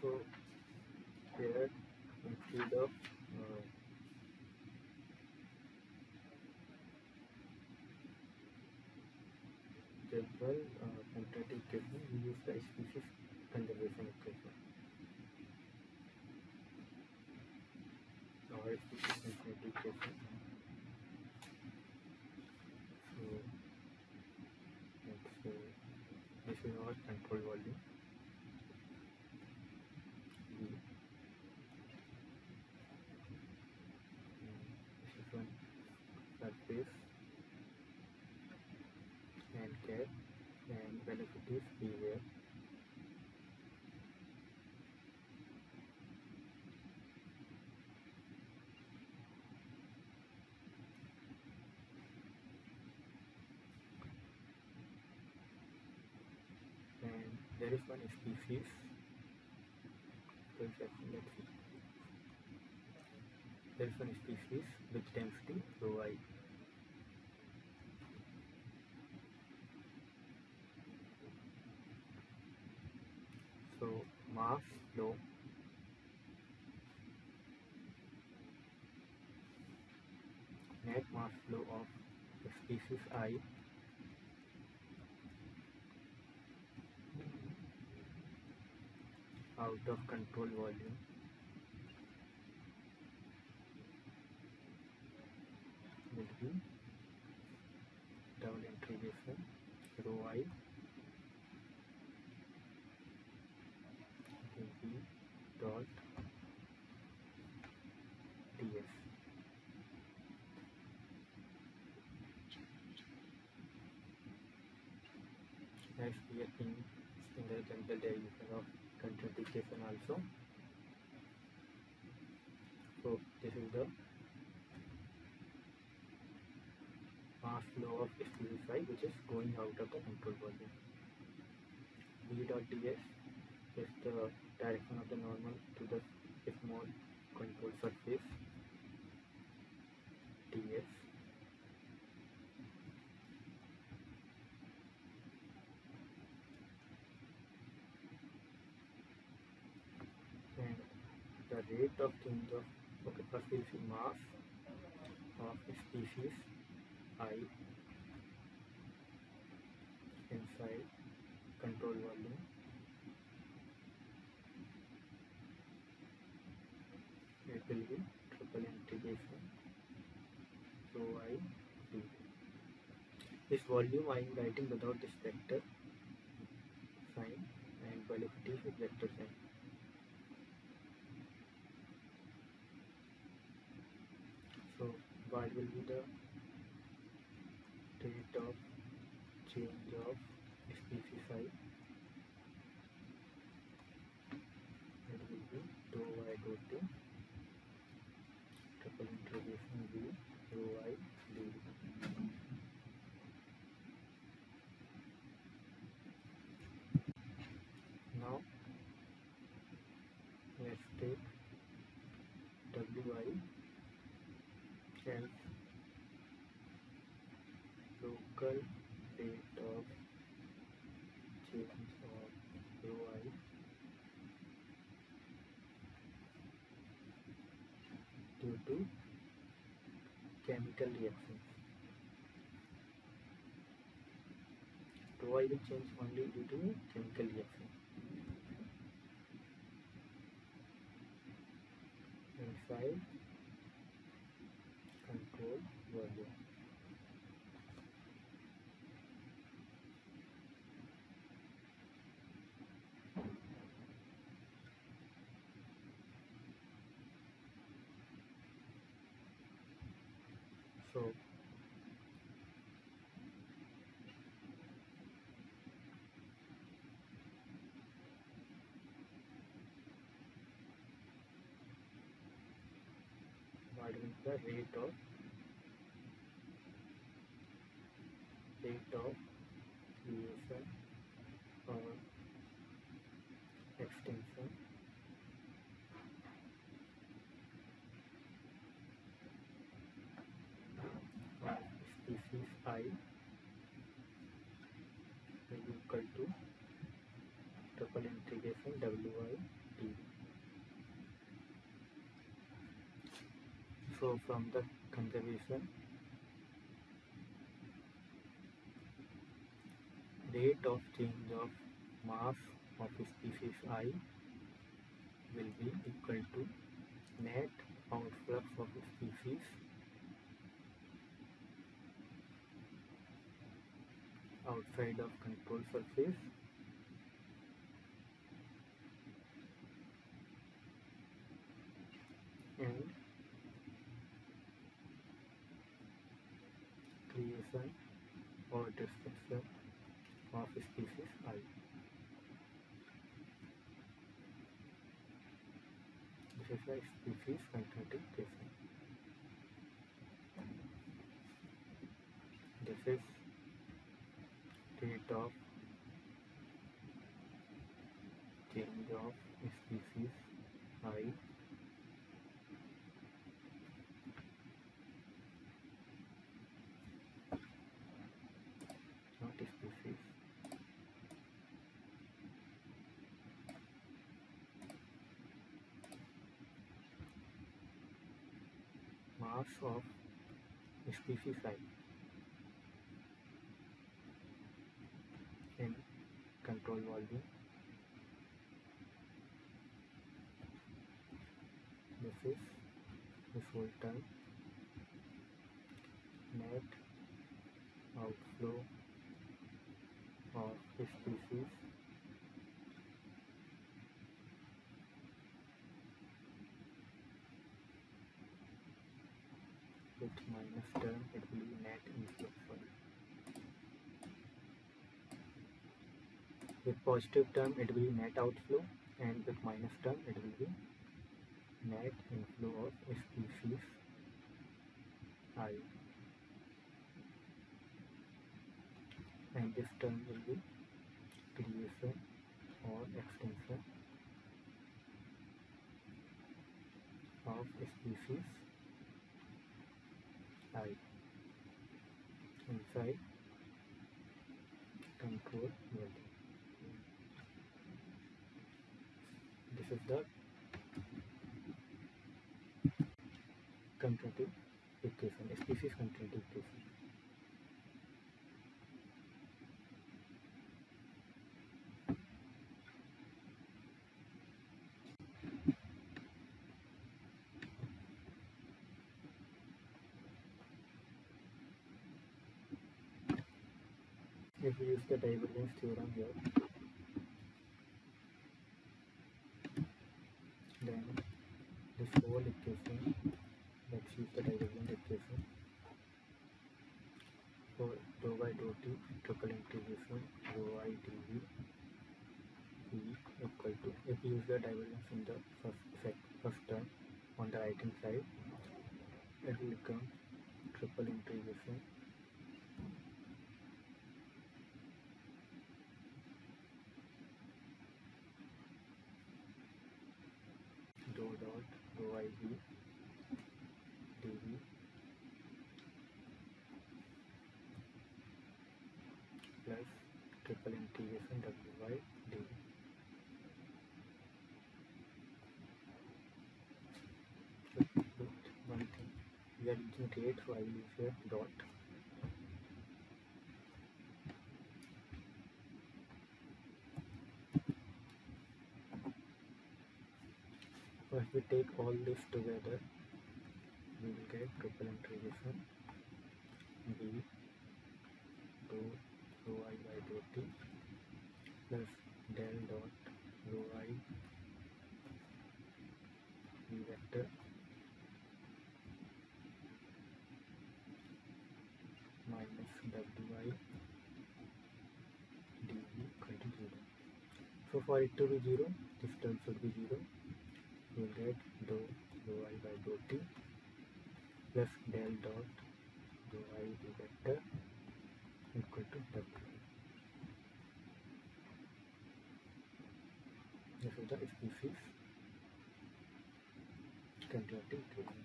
So here instead of general quantitative equation, we use the species conservation equation. Our species conservation equation. So let's say this is our control volume. This is one surface and cap and velocities here. And there is one species. Let's see. There is one species which density rho I. So mass flow net mass flow of the species I out of control volume will be double integration rho I dv dot ds. As we are in the general derivation of contradiction also. So this is the mass flow of species I which is going out of the control volume. V dot ds is the direction of the normal to the small control surface ds. And the rate of change of, okay, first we'll see mass of species I inside control volume it will be triple integration rho I dv. This volume I am writing without this vector sign and velocity with vector sign. So what will be the rate of change of species I? It will be rho I dot t triple integration v rho I dv. Now let's take wi as local rate of change of rho I due to chemical reactions. Rho I will change only due to chemical reaction. Inside control volume. So what is the rate of creation or extinction of species I will be equal to triple integration wi dv. So from the conservation, rate of change of mass of species I will be equal to net outflux of species outside of control surface and creation or destruction of species I. This is a species concentration. This is rate of change of species I not species. Mass of species I in control volume parenthesis this whole term, net outflow of species with minus term it will be net inflow. With positive term it will be net outflow, and with minus term it will be net inflow of species I, and this term will be creation or extinction of species I inside control value. This is the conjunctive equation, species conjunctive equation. If we use the divergence theorem here, then this whole equation, let's use the divergence equation for dou by dou t triple integration rho I dv v equal to, if we use the divergence in the first term on the right hand side, it will become triple integration dou dot rho I v dv plus triple integration w by dv. But one thing, we are using rate, so I will use here dot. So if we take all this together, we will get triple integration v dou rho I by dou t plus del dot rho I v vector minus wi dv equal to 0. So for it to be 0, this term should be 0. We will get dou rho I by dou t plus del dot rho I v vector equal to w. This is the species conjunctive equation.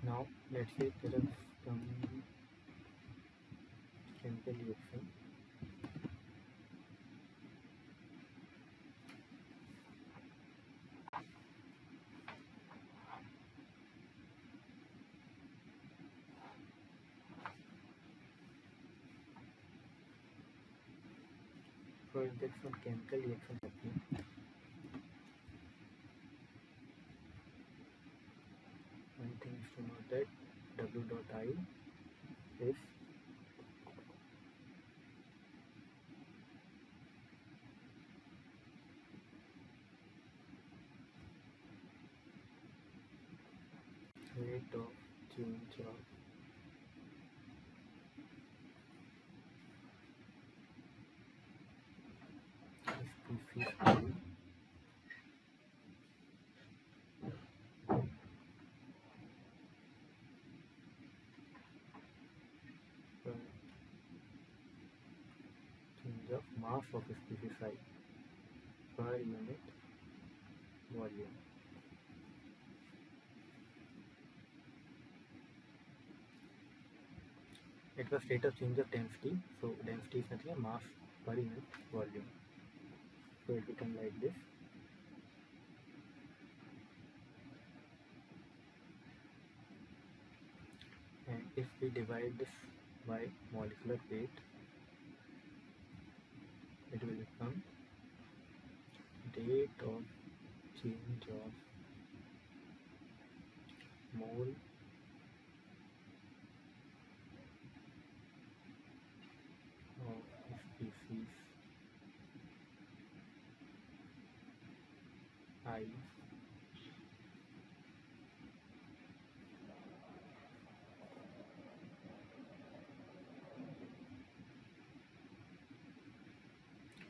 Now let's say there is some chemical reaction. So if there is some chemical reaction happening, one thing is to know that w dot I is rate of change of of mass of species I per unit volume. It was rate of change of density. So density is nothing but mass per unit volume. So it becomes like this. And if we divide this by molecular weight, it will become rate of change of mole of species I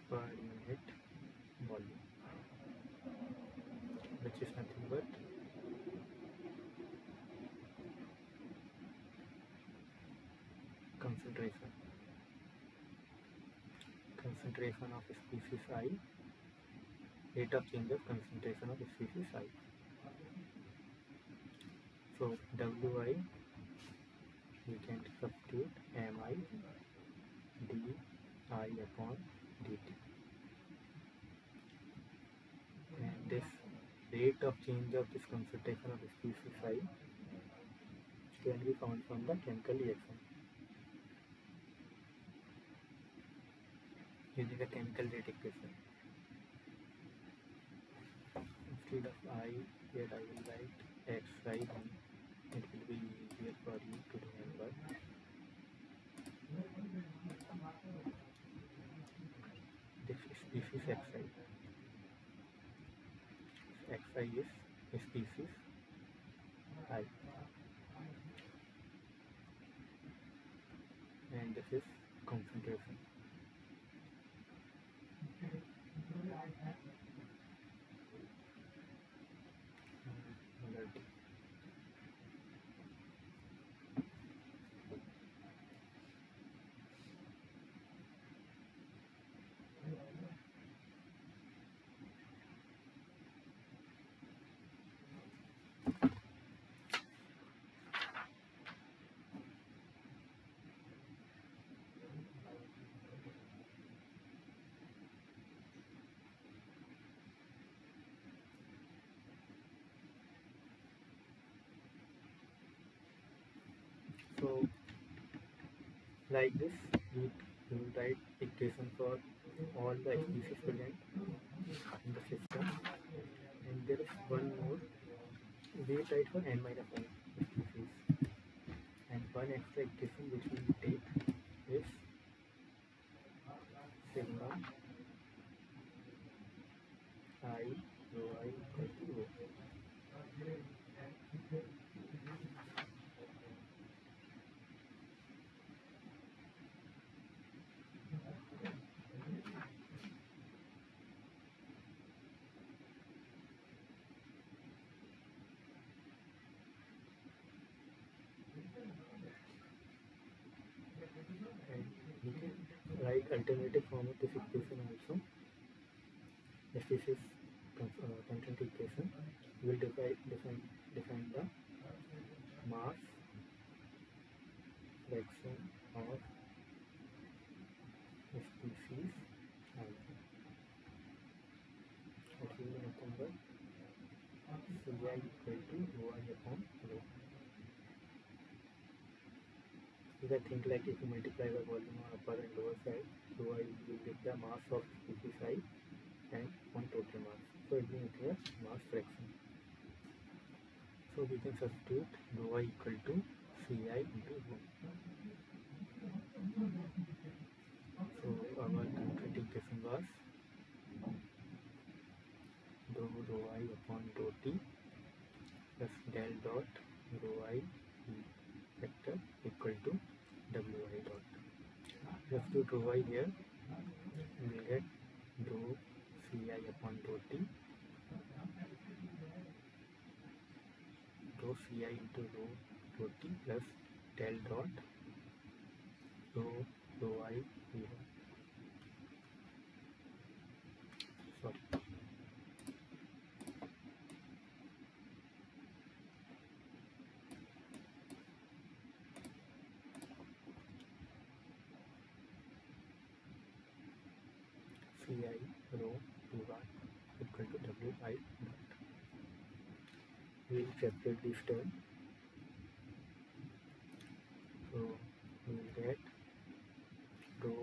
per unit volume, which is nothing but concentration of species I, rate of change of concentration of species I. So Wi, we can substitute Mi di upon dt, and this rate of change of this concentration of species I can be found from the chemical reaction using the chemical rate equation. Instead of I, here I will write xi, and it will be easier for you to remember. This is species xi. Xi is species I, and this is concentration. So like this, we will write equation for all the species present in the system, and there is one more. We write for n minus 1 species, and one extra equation which we will take is sigma I rho I equal to rho. And we can write alternative form of this equation also. If this is constant equation, we will define the mass fraction of species I. It will be nothing but Ci equal to rho I upon rho. You can think like if you multiply the volume on upper and lower side, rho I will get the mass of species I and one total mass. So it will be a mass fraction. So we can substitute rho I equal to Ci into rho. So our constant equation was rho I upon rho t plus del dot rho I vector equal to Wi dot. Substitute rho I here, we will get rho Ci upon rho t, rho Ci into rho t plus del dot rho I 0. Ci rho P1 equal to Wi dot. We will separate this term. So we will get rho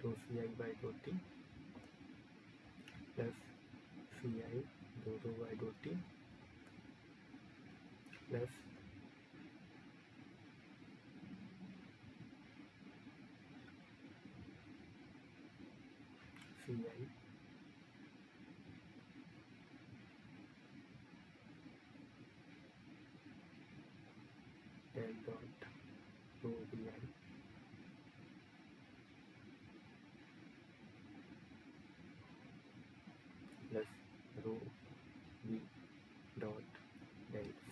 Ci by rho T plus Ci rho by rho T plus Ci del dot rho Bi plus rho B dot del C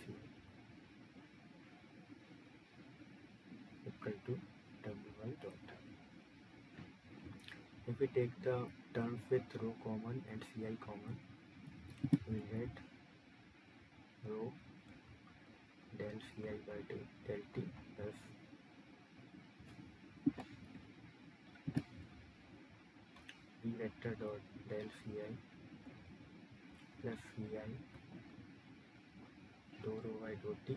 equal to Wi dot. If we take the terms with rho common and Ci common, we get rho del Ci by del T plus B vector dot del Ci plus Ci rho by rho T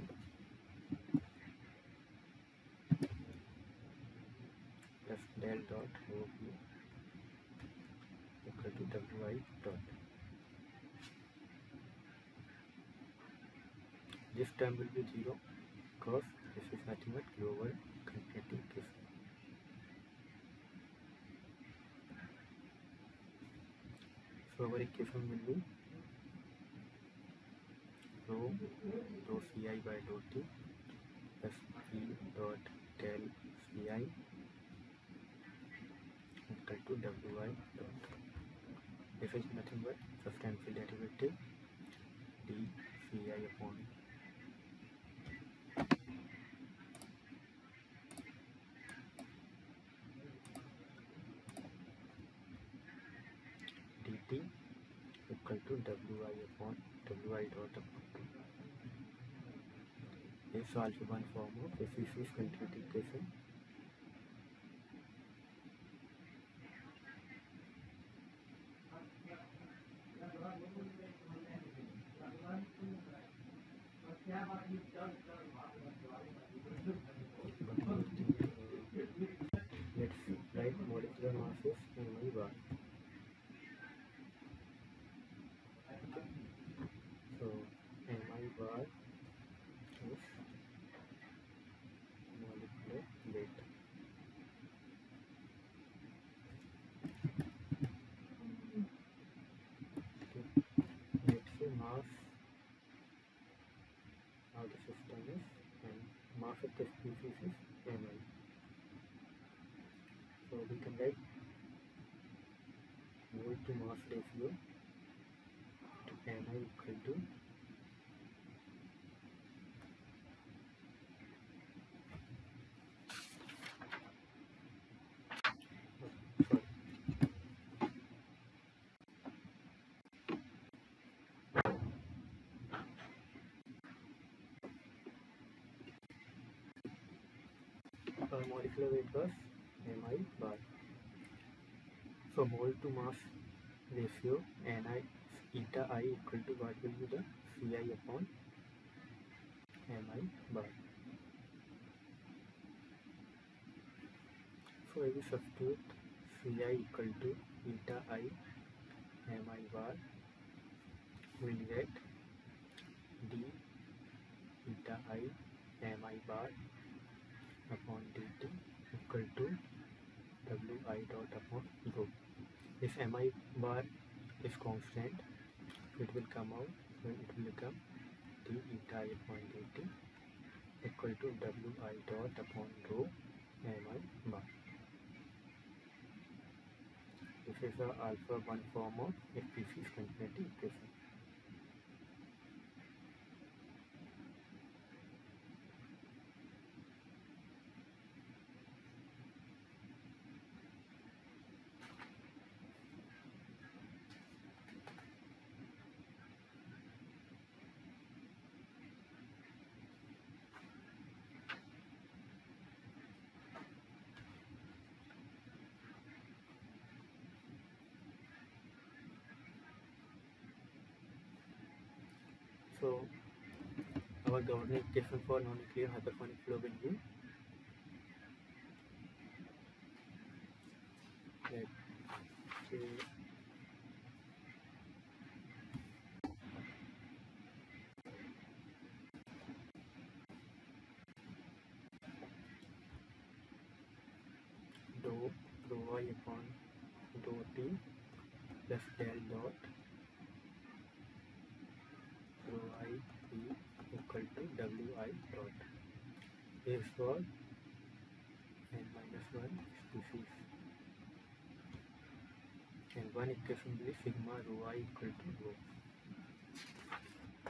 plus del dot rho B equal to Wi dot. This term will be 0 because this is nothing but global continuity equation. So our equation will be rho Ci by rho T plus B dot del Ci equal to Wi dot. This is nothing but substantial derivative dCi upon dt equal to Wi upon Wi dot upon 2. This is also one form of Hessi's continuity equation. Let's write molecular masses mi bar. So mi bar is molecular weight. Okay. Let's say mass of the system is and mass of the species is mi. So we can write mole to mass ratio to mi equal to our molecular weight was mi bar. So mole to mass ratio Ni eta I equal to what will be the Ci upon mi bar. So I will substitute Ci equal to eta I mi bar. We will get d eta I mi bar upon dt equal to Wi dot upon rho. This mi bar is constant, so it will come out, so it will become d eta I upon dt equal to Wi dot upon rho mi bar. This is the alpha 1 form of Hessi's continuity equation. So our governing equation for non-nuclear hypersonic flow will be, let's say, dou rho I upon dou t plus del dot rho I p equal to wi dot. Is for n minus 1 species, and one equation will be sigma rho I equal to rho.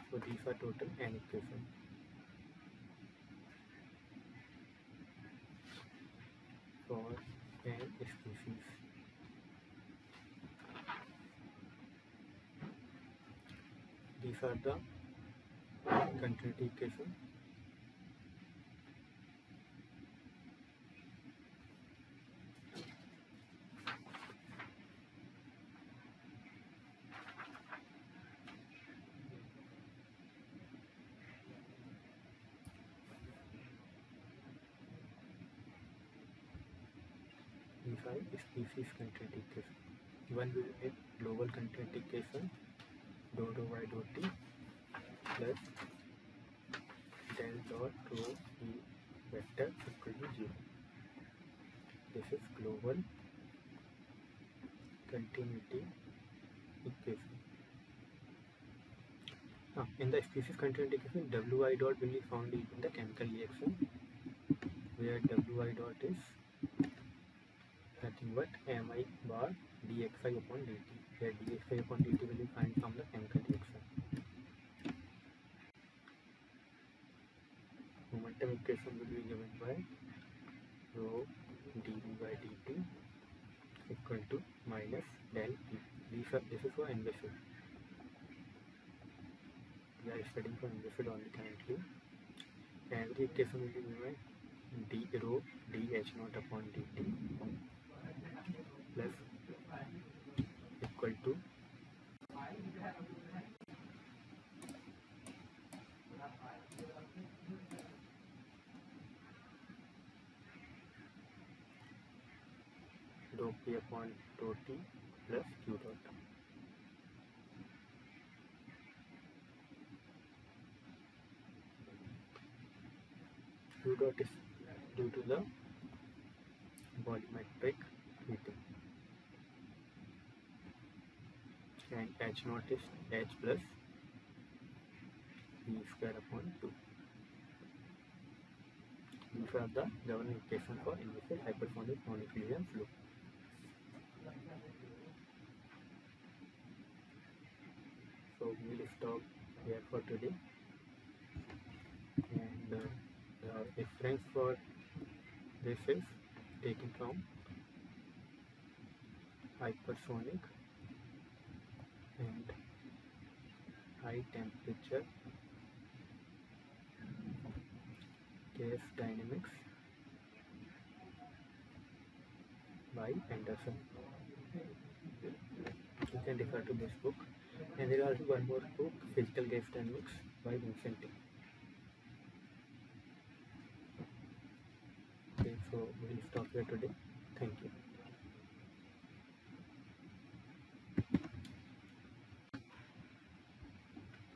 So these are total n equations for n species. These are the continuity equation. These are species continuity equation. One will be global continuity equation, dou rho y dot t plus del dot rho e vector equal to 0. This is global continuity equation. In the species continuity equation, wi dot will be found in the chemical reaction, where wi dot is nothing but mi bar dxi upon dt, where dxi upon dt will be found from the chemical reaction. Momentum equation will be given by rho dv by dt equal to minus del p. This is for invisible. We are studying for invisible only currently. And the equation will be given by d rho dh naught upon dt plus equal to dou p upon dou t plus q dot. Q dot is due to the volumetric heating, and h naught is h plus v square upon 2. These are the governing equation for invisible hypersonic non-Euclidean flow. So we will stop here for today, and the reference for this is taken from Hypersonic and high temperature gas dynamics by Anderson. You can refer to this book, and there is also one more book, Physical Gas Dynamics by Vincenti. Okay, so we will stop here today. Thank you.